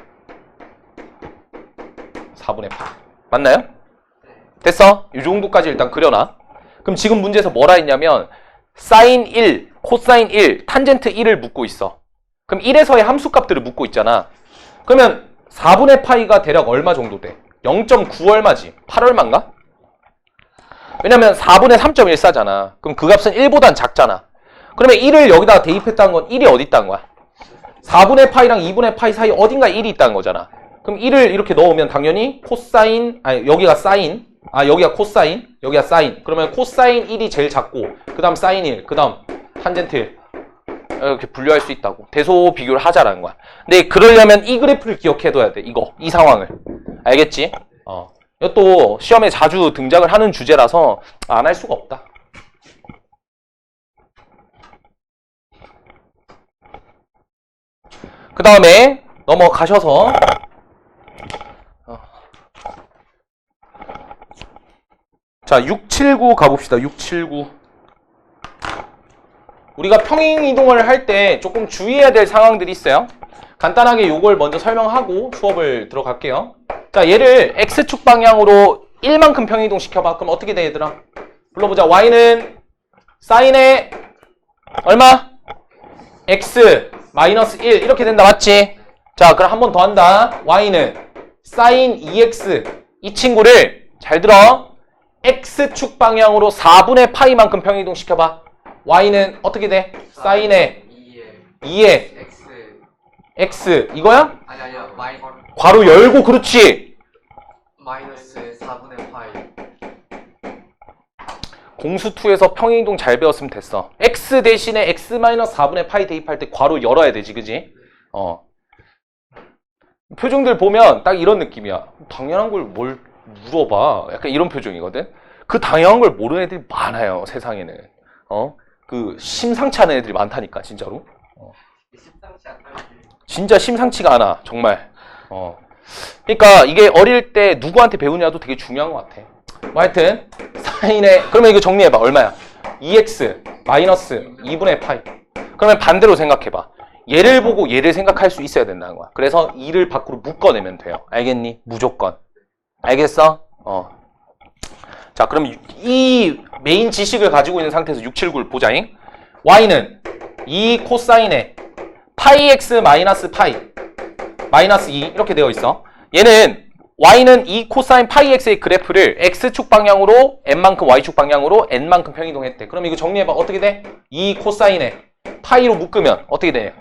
4분의 8. 맞나요? 됐어? 이 정도까지 일단 그려놔. 그럼 지금 문제에서 뭐라 했냐면 사인 1, 코사인 1, 탄젠트 1을 묻고 있어. 그럼 1에서의 함수값들을 묻고 있잖아. 그러면 4분의 파이가 대략 얼마 정도 돼? 0.9 얼마지? 8 얼마인가? 왜냐면 4분의 3.14잖아. 그럼 그 값은 1보단 작잖아. 그러면 1을 여기다가 대입했다는 건 1이 어디 있다는 거야? 4분의 파이랑 2분의 파이 사이 어딘가에 1이 있다는 거잖아. 그럼 1을 이렇게 넣으면 당연히 코사인, 아니 여기가 사인, 여기가 코사인, 여기가 사인. 그러면 코사인 1이 제일 작고 그 다음 사인 1, 그 다음 탄젠트 1. 이렇게 분류할 수 있다고. 대소 비교를 하자라는 거야. 근데 그러려면 이 그래프를 기억해둬야 돼. 이 상황을. 알겠지? 이것도 시험에 자주 등장을 하는 주제라서 안 할 수가 없다. 그 다음에 넘어가셔서 자, 679 가봅시다. 679. 우리가 평행이동을 할 때 조금 주의해야 될 상황들이 있어요. 간단하게 요걸 먼저 설명하고 수업을 들어갈게요. 자, 얘를 X축 방향으로 1만큼 평행이동 시켜봐. 그럼 어떻게 돼, 얘들아? 불러보자. Y는 사인의 얼마? X 마이너스 1 이렇게 된다. 맞지? 자, 그럼 한 번 더 한다. Y는 사인 2X 이 친구를 잘 들어. X축 방향으로 4분의 파이만큼 평행이동 시켜봐. Y는 어떻게 돼? 사인의 2의 X 이거야? 아니야 마이너스 괄호 열고 그렇지. 4분의 파이. 공수2에서 평행이동 잘 배웠으면 됐어. X 대신에 X-4분의 파이 대입할 때 괄호 열어야 되지, 그지? 표정들 보면 딱 이런 느낌이야. 당연한 걸 뭘 물어봐. 약간 이런 표정이거든. 그 당연한 걸 모르는 애들이 많아요, 세상에는. 그 심상치 않은 애들이 많다니까, 진짜로. 심상치 않다. 진짜 심상치가 않아, 정말. 그러니까 이게 어릴 때 누구한테 배우냐도 되게 중요한 것 같아. 뭐 하여튼 사인의 그러면 이거 정리해봐. 얼마야? 2x 마이너스 2분의 파이. 그러면 반대로 생각해봐. 얘를 보고 얘를 생각할 수 있어야 된다는 거야. 그래서 2를 밖으로 묶어내면 돼요. 알겠니? 무조건. 알겠어? 자, 그럼 이 메인 지식을 가지고 있는 상태에서 679를 보자잉. y는 2 코사인의 파이 x 마이너스 파이 마이너스 2 이렇게 되어 있어. 얘는 y는 2 코사인 파이 x의 그래프를 x축 방향으로 n만큼 y축 방향으로 n만큼 평이동했대. 그럼 이거 정리해봐. 어떻게 돼? 2 코사인의 파이로 묶으면 어떻게 돼?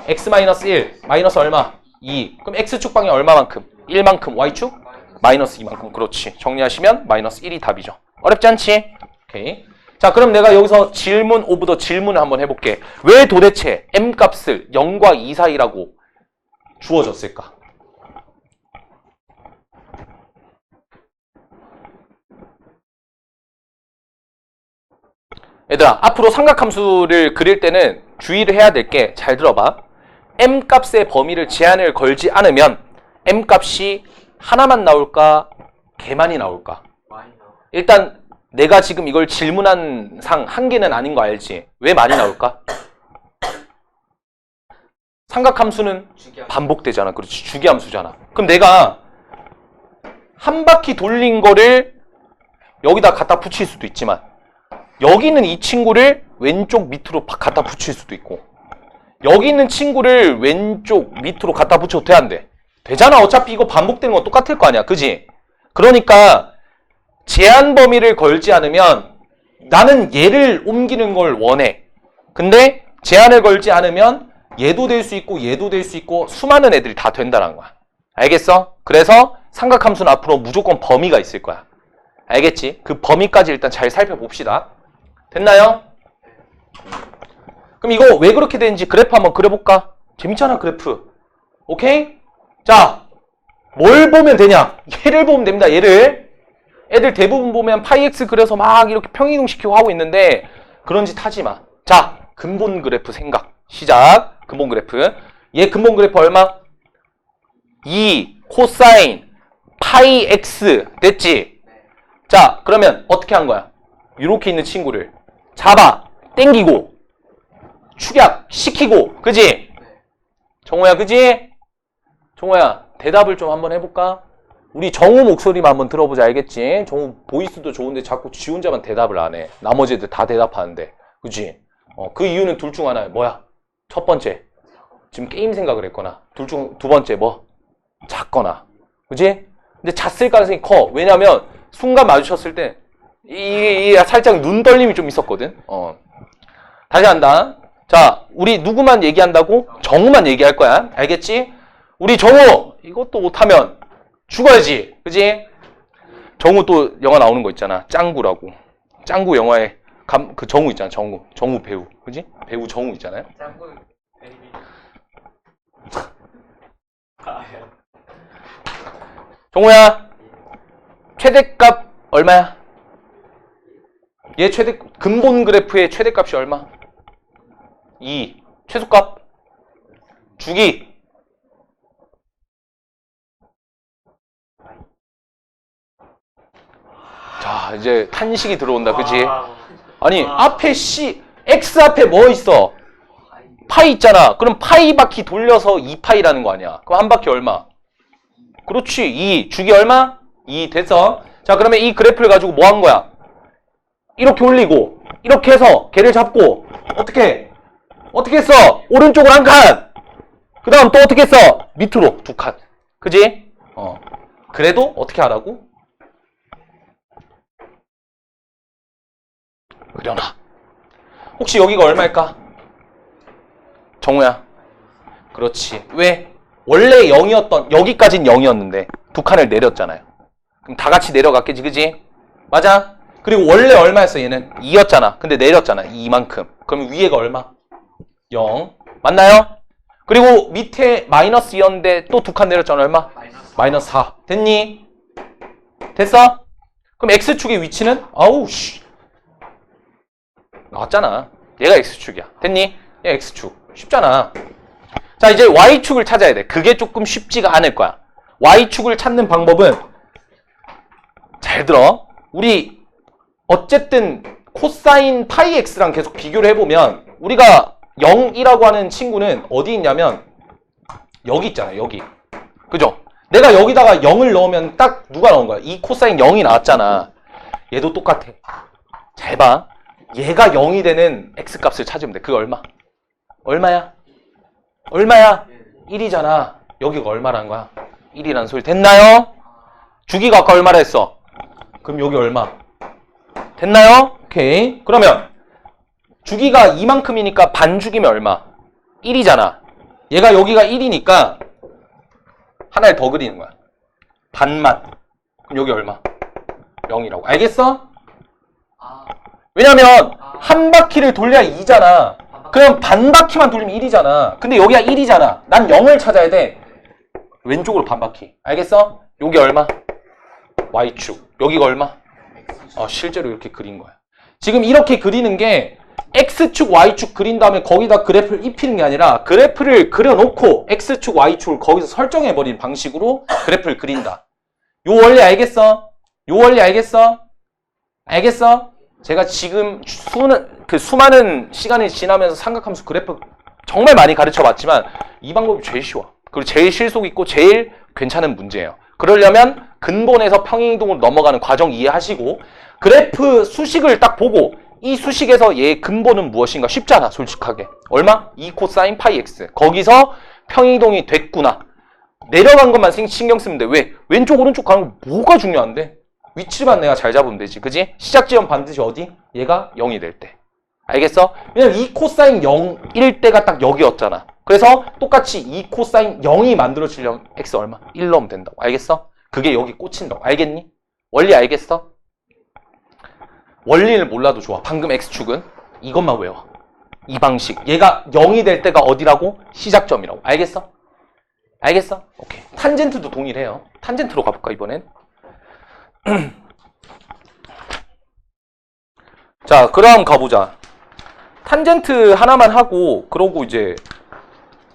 x 마이너스 1 마이너스 얼마? 2. 그럼 x축 방향 얼마만큼? 1만큼 y축? 마이너스 2만큼. 그렇지. 정리하시면 마이너스 1이 답이죠. 어렵지 않지? 오케이. 자, 그럼 내가 여기서 질문 오브 더 질문을 한번 해볼게. 왜 도대체 m 값을 0과 2 사이라고 주어졌을까? 얘들아, 앞으로 삼각함수를 그릴 때는 주의를 해야 될 게 잘 들어봐. m 값의 범위를 제한을 걸지 않으면 m 값이 하나만 나올까? 개만이 나올까? 일단 내가 지금 이걸 질문한 상 한 개는 아닌 거 알지? 왜 많이 나올까? 삼각함수는 반복되잖아. 그렇지. 주기함수잖아. 그럼 내가 한 바퀴 돌린 거를 여기다 갖다 붙일 수도 있지만 여기는 이 친구를 왼쪽 밑으로 갖다 붙일 수도 있고 여기 있는 친구를 왼쪽 밑으로 갖다 붙여도 돼, 안 돼? 되잖아. 어차피 이거 반복되는 건 똑같을 거 아니야. 그지? 그러니까 제한 범위를 걸지 않으면 나는 얘를 옮기는 걸 원해. 근데 제한을 걸지 않으면 얘도 될 수 있고 얘도 될 수 있고 수많은 애들이 다 된다는 거야. 알겠어? 그래서 삼각함수는 앞으로 무조건 범위가 있을 거야. 알겠지? 그 범위까지 일단 잘 살펴봅시다. 됐나요? 그럼 이거 왜 그렇게 되는지 그래프 한번 그려볼까? 재밌잖아, 그래프. 오케이? 자, 뭘 보면 되냐? 얘를 보면 됩니다, 얘를. 애들 대부분 보면 파이X 그려서 막 이렇게 평이동시키고 하고 있는데 그런 짓 하지 마. 자, 근본 그래프 생각. 시작. 근본 그래프. 얘 근본 그래프 얼마? 2 코사인 파이 X 됐지? 자, 그러면 어떻게 한 거야? 이렇게 있는 친구를 잡아, 땡기고 축약 시키고, 그지? 정호야, 그지? 정호야, 대답을 좀 한번 해볼까? 우리 정우 목소리만 한번 들어보자. 알겠지? 정우 보이스도 좋은데 자꾸 지 혼자만 대답을 안 해. 나머지 애들 다 대답하는데. 그치? 그 이유는 둘 중 하나야. 뭐야? 첫 번째, 지금 게임 생각을 했거나, 두 번째 뭐? 잤거나. 그치? 근데 잤을 가능성이 커. 왜냐면 순간 마주쳤을 때 살짝 눈 떨림이 좀 있었거든. 다시 한다. 자, 우리 누구만 얘기한다고? 정우만 얘기할 거야. 알겠지? 우리 정우 이것도 못하면 죽어야지. 그지? 정우 또 영화 나오는 거 있잖아. 짱구라고. 짱구 영화에 그 정우 있잖아. 정우 배우. 그지? 배우 정우 있잖아요. 짱구 정우야, 최대값 얼마야? 얘 근본 그래프의 최대값이 얼마? 2. 최소값? 주기. 자, 이제 탄식이 들어온다. 그치? 아니, 앞에 X 앞에 뭐 있어? 파이 있잖아. 그럼 파이 바퀴 돌려서 2파이라는 거 아니야. 그럼 한 바퀴 얼마? 그렇지. 2. 주기 얼마? 2. 됐어. 자, 그러면 이 그래프를 가지고 뭐 한 거야? 이렇게 올리고, 이렇게 해서 걔를 잡고, 어떻게 했어? 오른쪽으로 한 칸! 그 다음 또 어떻게 했어? 밑으로 2칸. 그지? 그래도 어떻게 하라고? 그려놔. 혹시 여기가 얼마일까? 정우야. 그렇지. 왜? 원래 0이었던, 여기까진 0이었는데 2칸을 내렸잖아요. 그럼 다 같이 내려갔겠지, 그지? 맞아? 그리고 원래 얼마였어, 얘는? 2였잖아. 근데 내렸잖아, 이만큼. 그럼 위에가 얼마? 0. 맞나요? 그리고 밑에 마이너스 2였는데 또 2칸 내렸잖아. 얼마? 마이너스 4. 됐니? 됐어? 그럼 X축의 위치는? 아우, 씨. 나왔잖아. 얘가 X축이야. 됐니? 얘 X축. 쉽잖아. 자, 이제 Y축을 찾아야 돼. 그게 조금 쉽지가 않을 거야. Y축을 찾는 방법은 잘 들어. 우리 어쨌든 코사인 파이 X랑 계속 비교를 해보면 우리가 0이라고 하는 친구는 어디 있냐면 여기 있잖아. 여기. 그죠? 내가 여기다가 0을 넣으면 딱 누가 나온 거야? 이 코사인 0이 나왔잖아. 얘도 똑같아. 잘 봐. 얘가 0이 되는 X값을 찾으면 돼. 그게 얼마? 얼마야? 얼마야? 1이잖아. 여기가 얼마라는 거야? 1이라는 소리. 됐나요? 주기가 아까 얼마라 했어? 그럼 여기 얼마? 됐나요? 오케이. 그러면 주기가 이만큼이니까 반주기면 얼마? 1이잖아. 얘가 여기가 1이니까 하나를 더 그리는 거야. 반만. 그럼 여기 얼마? 0이라고. 알겠어? 왜냐면 한 바퀴를 돌려야 2잖아. 그럼 반 바퀴만 돌리면 1이잖아. 근데 여기가 1이잖아. 난 0을 찾아야 돼. 왼쪽으로 반 바퀴. 알겠어? 여기 얼마? Y축. 여기가 얼마? 실제로 이렇게 그린 거야. 지금 이렇게 그리는 게 X축, Y축 그린 다음에 거기다 그래프를 입히는 게 아니라 그래프를 그려놓고 X축, Y축을 거기서 설정해버린 방식으로 그래프를 그린다. 요 원리 알겠어? 요 원리 알겠어? 알겠어? 제가 지금 수많은 시간이 지나면서 삼각함수 그래프 정말 많이 가르쳐봤지만 이 방법이 제일 쉬워. 그리고 제일 실속 있고 제일 괜찮은 문제예요. 그러려면 근본에서 평행이동으로 넘어가는 과정 이해하시고 그래프 수식을 딱 보고 이 수식에서 얘의 근본은 무엇인가? 쉽잖아, 솔직하게. 얼마? 2 코사인 파이 x. 거기서 평이동이 됐구나. 내려간 것만 신경 쓰면 돼. 왜? 왼쪽 오른쪽 가는 거 뭐가 중요한데? 위치만 내가 잘 잡으면 되지. 그지? 시작 지점 반드시 어디? 얘가 0이 될 때. 알겠어? 왜냐면 2 코사인 0일 때가 딱 여기였잖아. 그래서 똑같이 2 코사인 0이 만들어지려면 x 얼마? 1 넣으면 된다고. 알겠어? 그게 여기 꽂힌다고. 알겠니? 원리 알겠어? 원리를 몰라도 좋아. 방금 x축은 이것만 외워. 이 방식. 얘가 0이 될 때가 어디라고? 시작점이라고. 알겠어? 알겠어? 오케이. 탄젠트도 동일해요. 탄젠트로 가볼까, 이번엔? 자, 그럼 가보자. 탄젠트 하나만 하고, 그러고 이제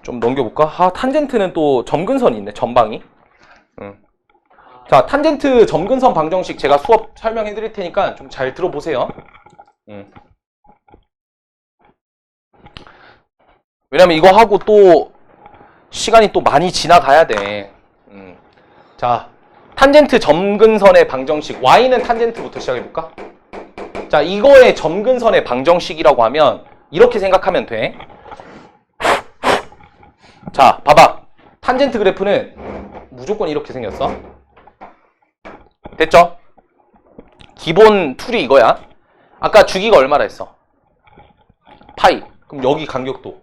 좀 넘겨볼까? 아, 탄젠트는 또 점근선이 있네, 전방이. 자, 탄젠트 점근선 방정식 제가 수업 설명해 드릴 테니까 좀 잘 들어보세요. 왜냐면 이거 하고 또 시간이 또 많이 지나가야 돼. 자, 탄젠트 점근선의 방정식. y는 탄젠트부터 시작해볼까? 자, 이거의 점근선의 방정식이라고 하면 이렇게 생각하면 돼. 자, 봐봐. 탄젠트 그래프는 무조건 이렇게 생겼어. 됐죠? 기본 툴이 이거야. 아까 주기가 얼마라 했어? 파이. 그럼 여기 간격도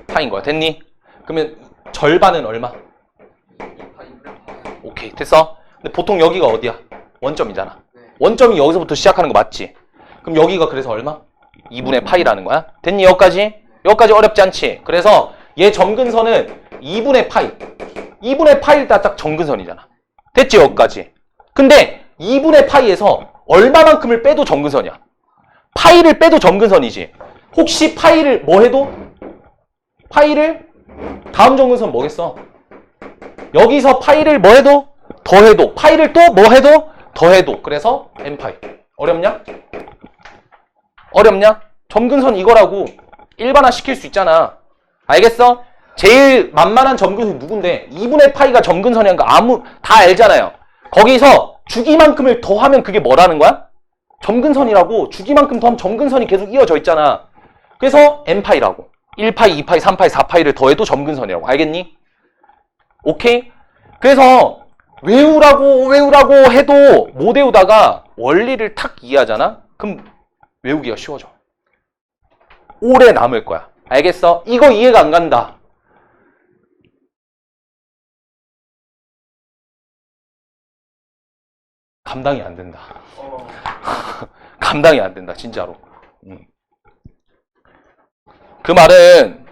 파인 거야. 됐니? 그러면 절반은 얼마? 오케이, 됐어? 근데 보통 여기가 어디야? 원점이잖아. 원점이 여기서부터 시작하는 거 맞지? 그럼 여기가 그래서 얼마? 2분의 파이라는 거야. 됐니? 여기까지? 여기까지 어렵지 않지? 그래서 얘 점근선은 2분의 파이. 2분의 파이일 때 딱 점근선이잖아. 됐지? 여기까지. 근데 2분의 파이에서 얼마만큼을 빼도 점근선이야. 파이를 빼도 점근선이지. 혹시 파이를 뭐 해도? 파이를 다음 점근선 뭐겠어? 여기서 파이를 뭐 해도? 더해도. 파이를 또 뭐 해도? 더해도. 그래서 n파이. 어렵냐? 어렵냐? 점근선 이거라고 일반화 시킬 수 있잖아. 알겠어? 제일 만만한 점근선이 누군데? 2분의 파이가 점근선이란 거 다 알잖아요. 거기서 주기만큼을 더하면 그게 뭐라는 거야? 점근선이라고. 주기만큼 더하면 점근선이 계속 이어져 있잖아. 그래서 n파이라고. 1파이, 2파이, 3파이, 4파이를 더해도 점근선이라고. 알겠니? 오케이? 그래서 외우라고 해도 못 외우다가 원리를 탁 이해하잖아? 그럼 외우기가 쉬워져. 오래 남을 거야. 알겠어? 이거 이해가 안 간다. 감당이 안 된다. 감당이 안 된다, 진짜로. 그 말은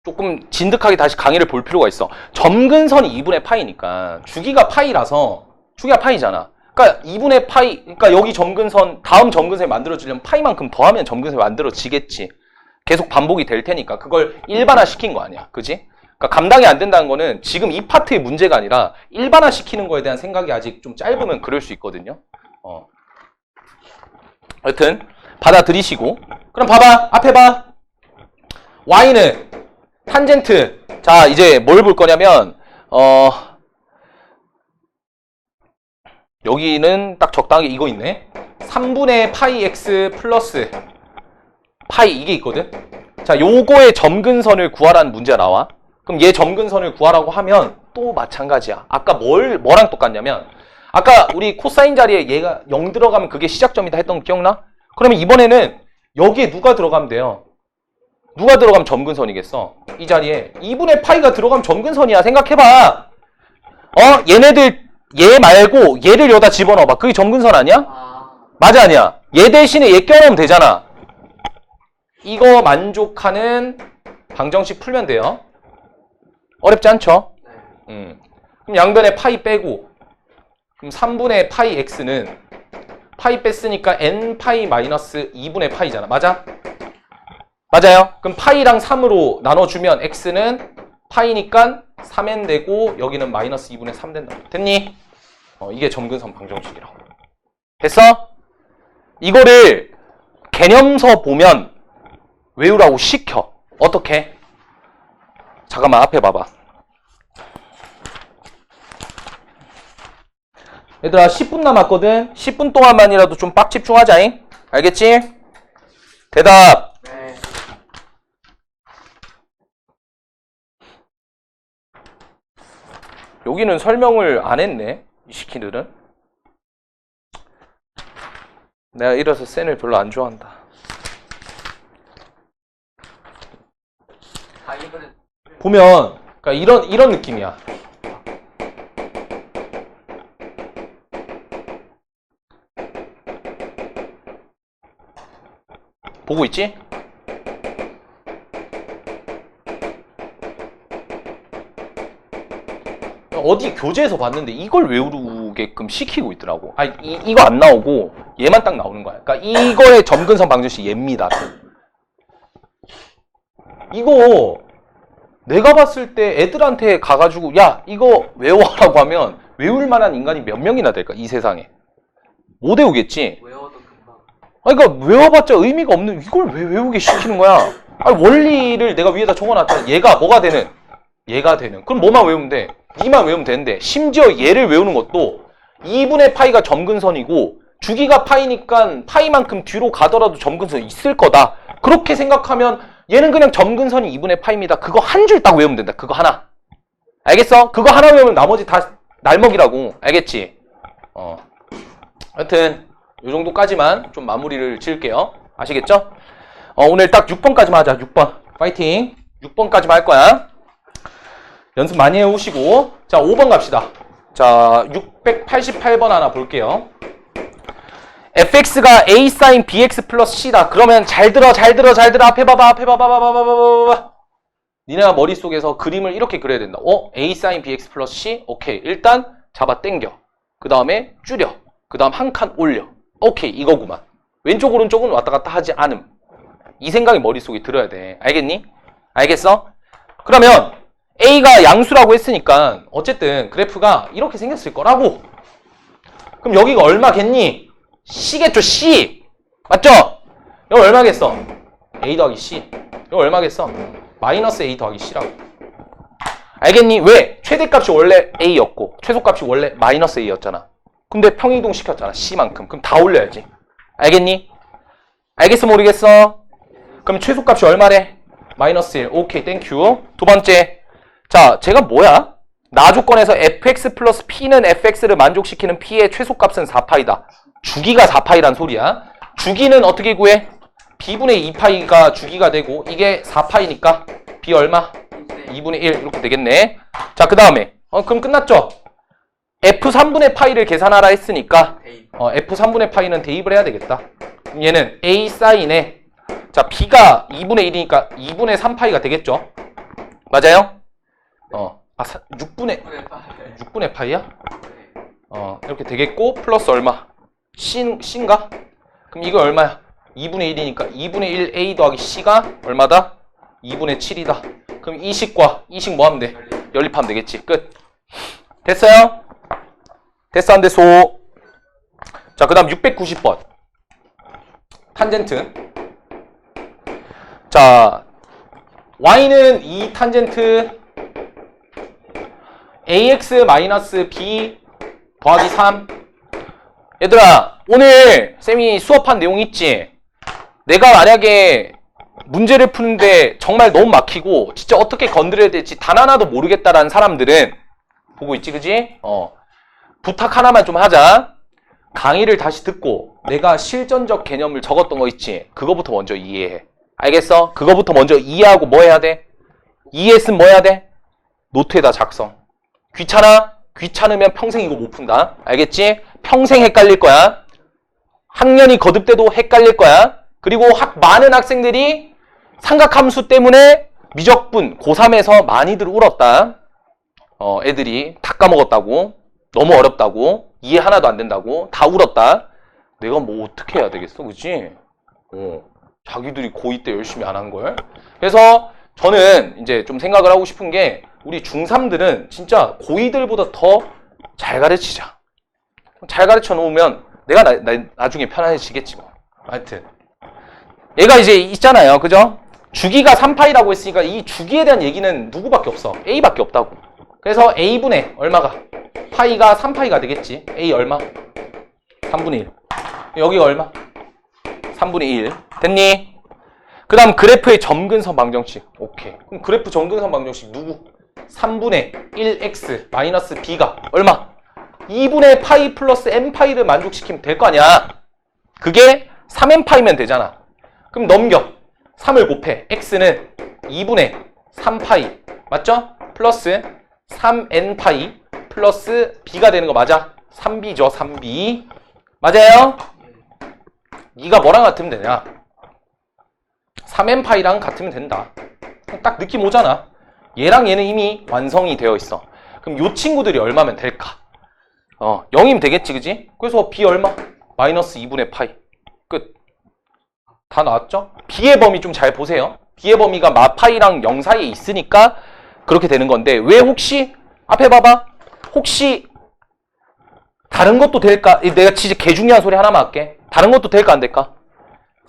조금 진득하게 다시 강의를 볼 필요가 있어. 점근선이 2분의 파이니까 주기가 파이라서 주기가 파이잖아. 그러니까 2분의 파이, 그러니까 여기 점근선, 다음 점근선이 만들어지려면 파이만큼 더하면 점근선이 만들어지겠지. 계속 반복이 될 테니까 그걸 일반화 시킨 거 아니야. 그지? 그러니까 감당이 안 된다는 거는 지금 이 파트의 문제가 아니라 일반화 시키는 거에 대한 생각이 아직 좀 짧으면 그럴 수 있거든요. 여튼 받아들이시고. 그럼 봐봐. 앞에 봐. y는 탄젠트. 자, 이제 뭘 볼 거냐면 여기는 딱 적당하게 이거 있네. 3분의 파이 x 플러스 파이 이게 있거든. 자, 요거의 점근선을 구하라는 문제가 나와. 그럼 얘 점근선을 구하라고 하면 또 마찬가지야. 아까 뭐랑 똑같냐면 아까 우리 코사인 자리에 얘가 0 들어가면 그게 시작점이다 했던 거 기억나? 그러면 이번에는 여기에 누가 들어가면 돼요? 누가 들어가면 점근선이겠어? 이 자리에 2분의 파이가 들어가면 점근선이야. 생각해봐. 얘네들 얘 말고 얘를 여기다 집어넣어봐. 그게 점근선 아니야? 맞아 아니야? 얘 대신에 얘 껴넣으면 되잖아. 이거 만족하는 방정식 풀면 돼요. 어렵지 않죠? 그럼 양변에 파이 빼고 그럼 3분의 파이 x는 파이 뺐으니까 n 파이 마이너스 2분의 파이잖아. 맞아? 맞아요? 그럼 파이랑 3으로 나눠주면 x는 파이니까 3n 되고 여기는 마이너스 2분의 3 된다. 됐니? 이게 점근선 방정식이라고. 됐어? 이거를 개념서 보면 외우라고 시켜. 어떻게? 잠깐만 앞에 봐봐. 얘들아 10분 남았거든. 10분 동안만이라도 좀 빡 집중하자잉. 알겠지? 대답. 네. 여기는 설명을 안 했네. 이 시키들은. 내가 이래서 쌤을 별로 안 좋아한다. 하이브리드. 보면 그러니까 이런 느낌이야. 보고 있지? 어디 교재에서 봤는데 이걸 외우게끔 시키고 있더라고. 아니, 이거 안 나오고 얘만 딱 나오는 거야. 그러니까 이거의 점근선 방정식 얘입니다. 이거 내가 봤을 때 애들한테 가가지고 야 이거 외워라고 하면 외울 만한 인간이 몇 명이나 될까? 이 세상에. 못 외우겠지? 외워도 금방. 아니, 그러니까 외워봤자 의미가 없는 이걸 왜 외우게 시키는 거야? 아니, 원리를 내가 위에다 적어놨잖아. 얘가 뭐가 되는? 얘가 되는. 그럼 뭐만 외우면 돼? 니만 외우면 되는데 심지어 얘를 외우는 것도 2분의 파이가 점근선이고 주기가 파이니까 파이만큼 뒤로 가더라도 점근선이 있을 거다. 그렇게 생각하면 얘는 그냥 점근선이 2분의 파이입니다. 그거 한 줄 딱 외우면 된다. 그거 하나. 알겠어? 그거 하나 외우면 나머지 다 날먹이라고. 알겠지? 하여튼 이 정도까지만 좀 마무리를 지을게요. 아시겠죠? 오늘 딱 6번까지만 하자. 6번. 파이팅. 6번까지만 할 거야. 연습 많이 해오시고. 자, 5번 갑시다. 자, 688번 하나 볼게요. fx가 a sin bx 플러스 c다. 그러면 잘 들어. 앞에 봐봐. 니네가 머릿속에서 그림을 이렇게 그려야 된다. a sin bx 플러스 c? 오케이. 일단 잡아 당겨. 그 다음에 줄여. 그 다음 한 칸 올려. 오케이. 이거구만. 왼쪽 오른쪽은 왔다 갔다 하지 않음. 이 생각이 머릿속에 들어야 돼. 알겠니? 알겠어? 그러면 A가 양수라고 했으니까 어쨌든 그래프가 이렇게 생겼을 거라고. 그럼 여기가 얼마겠니? C겠죠, C. 맞죠? 여기 얼마겠어? A 더하기 C. 여기 얼마겠어? 마이너스 A 더하기 C라고. 알겠니? 왜? 최대값이 원래 A였고 최소값이 원래 마이너스 A였잖아. 근데 평이동 시켰잖아, C만큼. 그럼 다 올려야지. 알겠니? 알겠어, 모르겠어? 그럼 최소값이 얼마래? 마이너스 1. 오케이, 땡큐. 두 번째. 자, 제가 뭐야? 나 조건에서 fx 플러스 p는 fx를 만족시키는 p의 최소값은 4파이다. 주기가 4파이란 소리야. 주기는 어떻게 구해? b분의 2파이가 주기가 되고 이게 4파이니까 b 얼마? 2분의 1 이렇게 되겠네. 자, 그 다음에 그럼 끝났죠? f3분의 파이를 계산하라 했으니까 f3분의 파이는 대입을 해야 되겠다. 그럼 얘는 a 사인에 자, b가 2분의 1이니까 2분의 3파이가 되겠죠? 맞아요? 6분의 파이야? 이렇게 되겠고, 플러스 얼마? C인가? 그럼 이거 얼마야? 2분의 1이니까 2분의 1 A 더하기 C가 얼마다? 2분의 7이다. 그럼 이 식과 이 식 뭐 하면 돼? 연립하면 되겠지. 끝. 됐어요? 됐어, 안 됐어? 자, 그 다음 690번. 탄젠트. 자, y는 2 탄젠트 ax-b 더하기 3. 얘들아, 오늘 쌤이 수업한 내용 있지? 내가 만약에 문제를 푸는데 정말 너무 막히고 진짜 어떻게 건드려야 될지 단 하나도 모르겠다라는 사람들은 보고 있지, 그지? 부탁 하나만 좀 하자. 강의를 다시 듣고 내가 실전적 개념을 적었던 거 있지? 그거부터 먼저 이해해. 알겠어? 그거부터 먼저 이해하고 뭐 해야 돼? 이해했으면 뭐 해야 돼? 노트에다 작성. 귀찮아? 귀찮으면 평생 이거 못 푼다. 알겠지? 평생 헷갈릴 거야. 학년이 거듭돼도 헷갈릴 거야. 그리고 많은 학생들이 삼각함수 때문에 미적분 고3에서 많이들 울었다. 애들이 다 까먹었다고. 너무 어렵다고. 이해 하나도 안 된다고. 다 울었다. 내가 뭐 어떻게 해야 되겠어, 그치? 자기들이 고2 때 열심히 안 한 걸. 그래서 저는 이제 좀 생각을 하고 싶은 게 우리 중3들은 진짜 고2들보다 더 잘 가르치자. 잘 가르쳐 놓으면 내가 나중에 편안해지겠지 뭐. 하여튼 얘가 이제 있잖아요, 그죠? 주기가 3파이라고 했으니까 이 주기에 대한 얘기는 누구밖에 없어. A밖에 없다고. 그래서 a분의 얼마가? 파이가 3파이가 되겠지. a 얼마? 3분의 1. 여기가 얼마? 3분의 1. 됐니? 그 다음 그래프의 점근선 방정식. 오케이. 그럼 그래프 점근선 방정식 누구? 3분의 1x 마이너스 b가 얼마? 2분의 파이 플러스 n파이를 만족시키면 될 거 아니야. 그게 3n파이면 되잖아. 그럼 넘겨. 3을 곱해. x는 2분의 3파이 맞죠? 플러스 3n파이 플러스 b가 되는 거 맞아? 3b죠. 3b. 맞아요? 네가 뭐랑 같으면 되냐? 3n파이랑 같으면 된다. 딱 느낌 오잖아. 얘랑 얘는 이미 완성이 되어 있어. 그럼 요 친구들이 얼마면 될까? 0이면 되겠지, 그지? 그래서 b 얼마? 마이너스 2분의 파이. 끝. 다 나왔죠? b의 범위 좀 잘 보세요. b의 범위가 마파이랑 0 사이에 있으니까 그렇게 되는 건데 왜 혹시 앞에 봐봐. 혹시 다른 것도 될까? 내가 진짜 개 중요한 소리 하나만 할게. 다른 것도 될까 안 될까?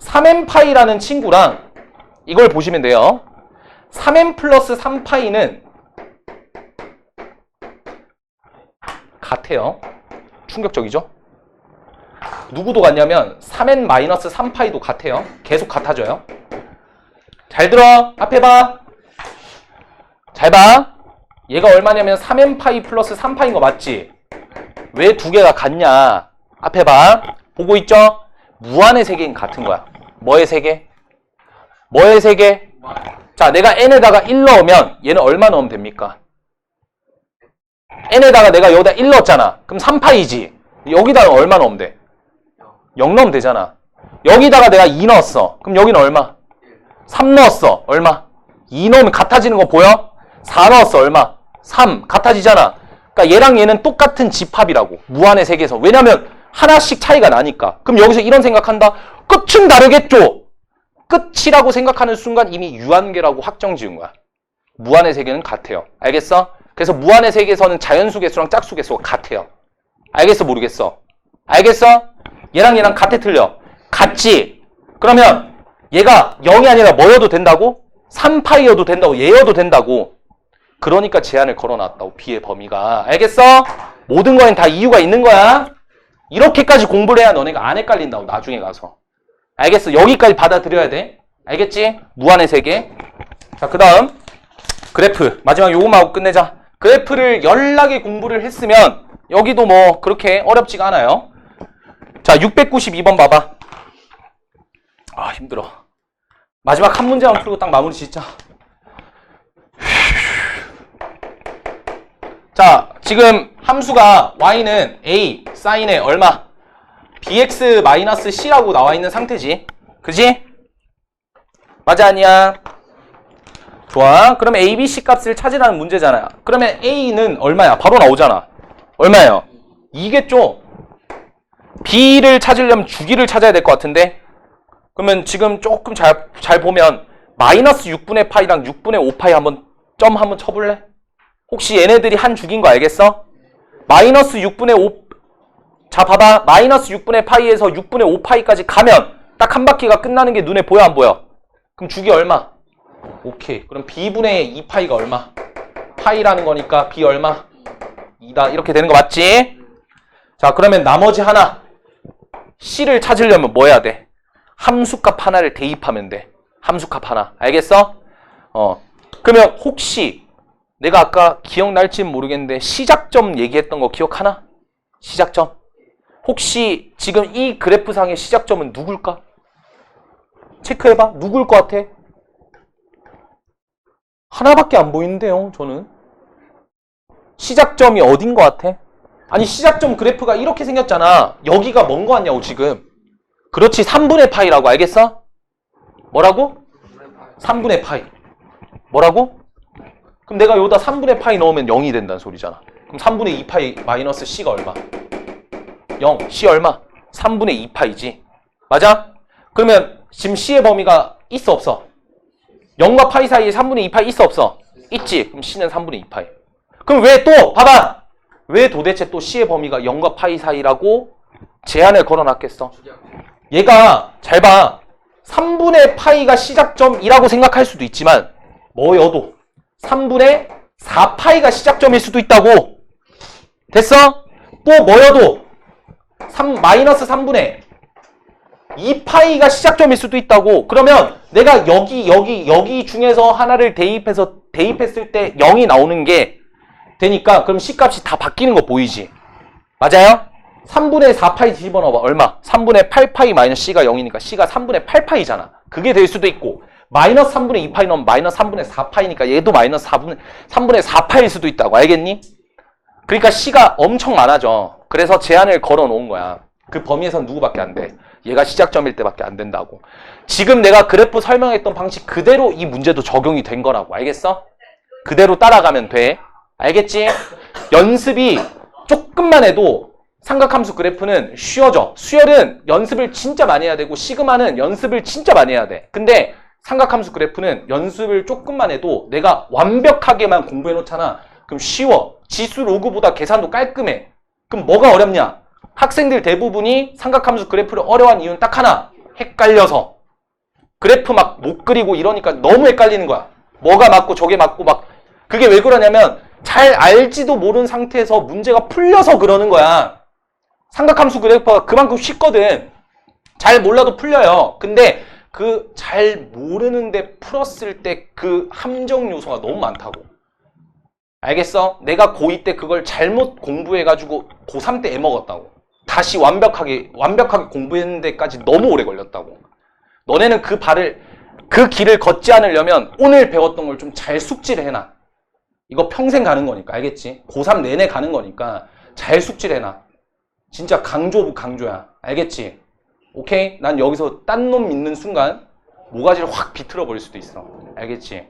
3n파이라는 친구랑 이걸 보시면 돼요. 3n 플러스 3파이는 같아요. 충격적이죠? 누구도 같냐면 3n 마이너스 3파이도 같아요. 계속 같아져요. 잘 들어. 앞에 봐. 잘 봐. 얘가 얼마냐면 3n파이 플러스 3파이인 거 맞지? 왜 두 개가 같냐? 앞에 봐. 보고 있죠? 무한의 세계인 같은 거야. 뭐의 세계? 뭐의 세계? 자, 내가 n에다가 1 넣으면 얘는 얼마 넣으면 됩니까? n에다가 내가 여기다 1 넣었잖아. 그럼 3파이지. 여기다가 얼마 넣으면 돼? 0 넣으면 되잖아. 여기다가 내가 2 넣었어. 그럼 여기는 얼마? 3 넣었어. 얼마? 2 넣으면 같아지는 거 보여? 4 넣었어. 얼마? 3. 같아지잖아. 그러니까 얘랑 얘는 똑같은 집합이라고. 무한의 세계에서. 왜냐면 하나씩 차이가 나니까. 그럼 여기서 이런 생각한다. 끝은 다르겠죠? 끝이라고 생각하는 순간 이미 유한계라고 확정 지은 거야. 무한의 세계는 같아요. 알겠어? 그래서 무한의 세계에서는 자연수 개수랑 짝수 개수가 같아요. 알겠어? 모르겠어? 알겠어? 얘랑 얘랑 같아 틀려? 같지? 그러면 얘가 0이 아니라 뭐여도 된다고? 3파이여도 된다고. 얘여도 된다고. 그러니까 제한을 걸어놨다고. b의 범위가. 알겠어? 모든 거엔 다 이유가 있는 거야. 이렇게까지 공부를 해야 너네가 안 헷갈린다고. 나중에 가서. 알겠어? 여기까지 받아들여야 돼. 알겠지? 무한의 세계. 자, 그 다음 그래프. 마지막 요거만 하고 끝내자. 그래프를 연락에 공부를 했으면 여기도 뭐 그렇게 어렵지가 않아요. 자, 692번 봐봐. 아, 힘들어. 마지막 한 문제만 풀고 딱 마무리 짓자. 자, 지금 함수가 y는 a 사인에 얼마? bx-c라고 나와 있는 상태지. 그지? 맞아 아니야? 좋아. 그럼 a, b, c 값을 찾으라는 문제잖아요. 그러면 a는 얼마야? 바로 나오잖아. 얼마예요? 2겠죠? b를 찾으려면 주기를 찾아야 될 것 같은데. 그러면 지금 조금 잘 보면 마이너스 6분의 파이랑 6분의 5파이 한번 쳐볼래? 혹시 얘네들이 한 주기인 거 알겠어? 마이너스 6분의 5. 자, 봐봐. 마이너스 6분의 파이에서 6분의 5파이까지 가면 딱 한 바퀴가 끝나는 게 눈에 보여 안 보여? 그럼 주기 얼마? 오케이. 그럼 b분의 2파이가 얼마? 파이라는 거니까 b 얼마? 2다. 이렇게 되는 거 맞지? 자, 그러면 나머지 하나 c를 찾으려면 뭐 해야 돼? 함수값 하나를 대입하면 돼. 함수값 하나. 알겠어? 그러면 혹시 내가 아까 기억날지는 모르겠는데 시작점 얘기했던 거 기억하나? 시작점. 혹시 지금 이 그래프상의 시작점은 누굴까? 체크해봐. 누굴 것 같아? 하나밖에 안 보이는데요, 저는. 시작점이 어딘 것 같아? 아니, 시작점 그래프가 이렇게 생겼잖아. 여기가 뭔 거 같냐고, 지금. 그렇지, 3분의 파이라고. 알겠어? 뭐라고? 3분의 파이. 뭐라고? 그럼 내가 여기다 3분의 파이 넣으면 0이 된다는 소리잖아. 그럼 3분의 2파이 마이너스 c가 얼마? 0. c 얼마? 3분의 2파이지. 맞아? 그러면 지금 c의 범위가 있어 없어? 0과 파이 사이에 3분의 2파이 있어 없어? 있지. 그럼 c는 3분의 2파이. 그럼 왜 또 봐봐. 왜 도대체 또 c의 범위가 0과 파이 사이라고 제한을 걸어놨겠어? 얘가 잘 봐. 3분의 파이가 시작점이라고 생각할 수도 있지만 뭐여도 3분의 4파이가 시작점일 수도 있다고. 됐어? 또 뭐여도 마이너스 3분의 2파이가 시작점일 수도 있다고. 그러면 내가 여기 중에서 하나를 대입했을 때 0이 나오는 게 되니까 그럼 C값이 다 바뀌는 거 보이지? 맞아요? 3분의 4파이 집어넣어봐. 얼마? 3분의 8파이 마이너스 C가 0이니까 C가 3분의 8파이잖아. 그게 될 수도 있고 마이너스 3분의 2파이 넣으면 마이너스 3분의 4파이니까 얘도 마이너스 3분의 4파일 수도 있다고. 알겠니? 그러니까 C가 엄청 많아져. 그래서 제한을 걸어 놓은 거야. 그 범위에선 누구밖에 안 돼? 얘가 시작점일 때밖에 안 된다고. 지금 내가 그래프 설명했던 방식 그대로 이 문제도 적용이 된 거라고. 알겠어? 그대로 따라가면 돼. 알겠지? 연습이 조금만 해도 삼각함수 그래프는 쉬워져. 수열은 연습을 진짜 많이 해야 되고 시그마는 연습을 진짜 많이 해야 돼. 근데 삼각함수 그래프는 연습을 조금만 해도 내가 완벽하게만 공부해 놓잖아. 그럼 쉬워. 지수 로그보다 계산도 깔끔해. 그럼 뭐가 어렵냐? 학생들 대부분이 삼각함수 그래프를 어려워하는 이유는 딱 하나. 헷갈려서. 그래프 막 못 그리고 이러니까 너무 헷갈리는 거야. 뭐가 맞고 저게 맞고 막. 그게 왜 그러냐면 잘 알지도 모르는 상태에서 문제가 풀려서 그러는 거야. 삼각함수 그래프가 그만큼 쉽거든. 잘 몰라도 풀려요. 근데 그 잘 모르는데 풀었을 때 그 함정 요소가 너무 많다고. 알겠어? 내가 고2 때 그걸 잘못 공부해가지고 고3 때 애먹었다고. 다시 완벽하게 공부했는 데까지 너무 오래 걸렸다고. 너네는 그 길을 걷지 않으려면 오늘 배웠던 걸 좀 잘 숙지를 해놔. 이거 평생 가는 거니까. 알겠지? 고3 내내 가는 거니까 잘 숙지를 해놔. 진짜 강조 오브 강조야. 알겠지? 오케이? 난 여기서 딴 놈 믿는 순간 모가지를 확 비틀어 버릴 수도 있어. 알겠지?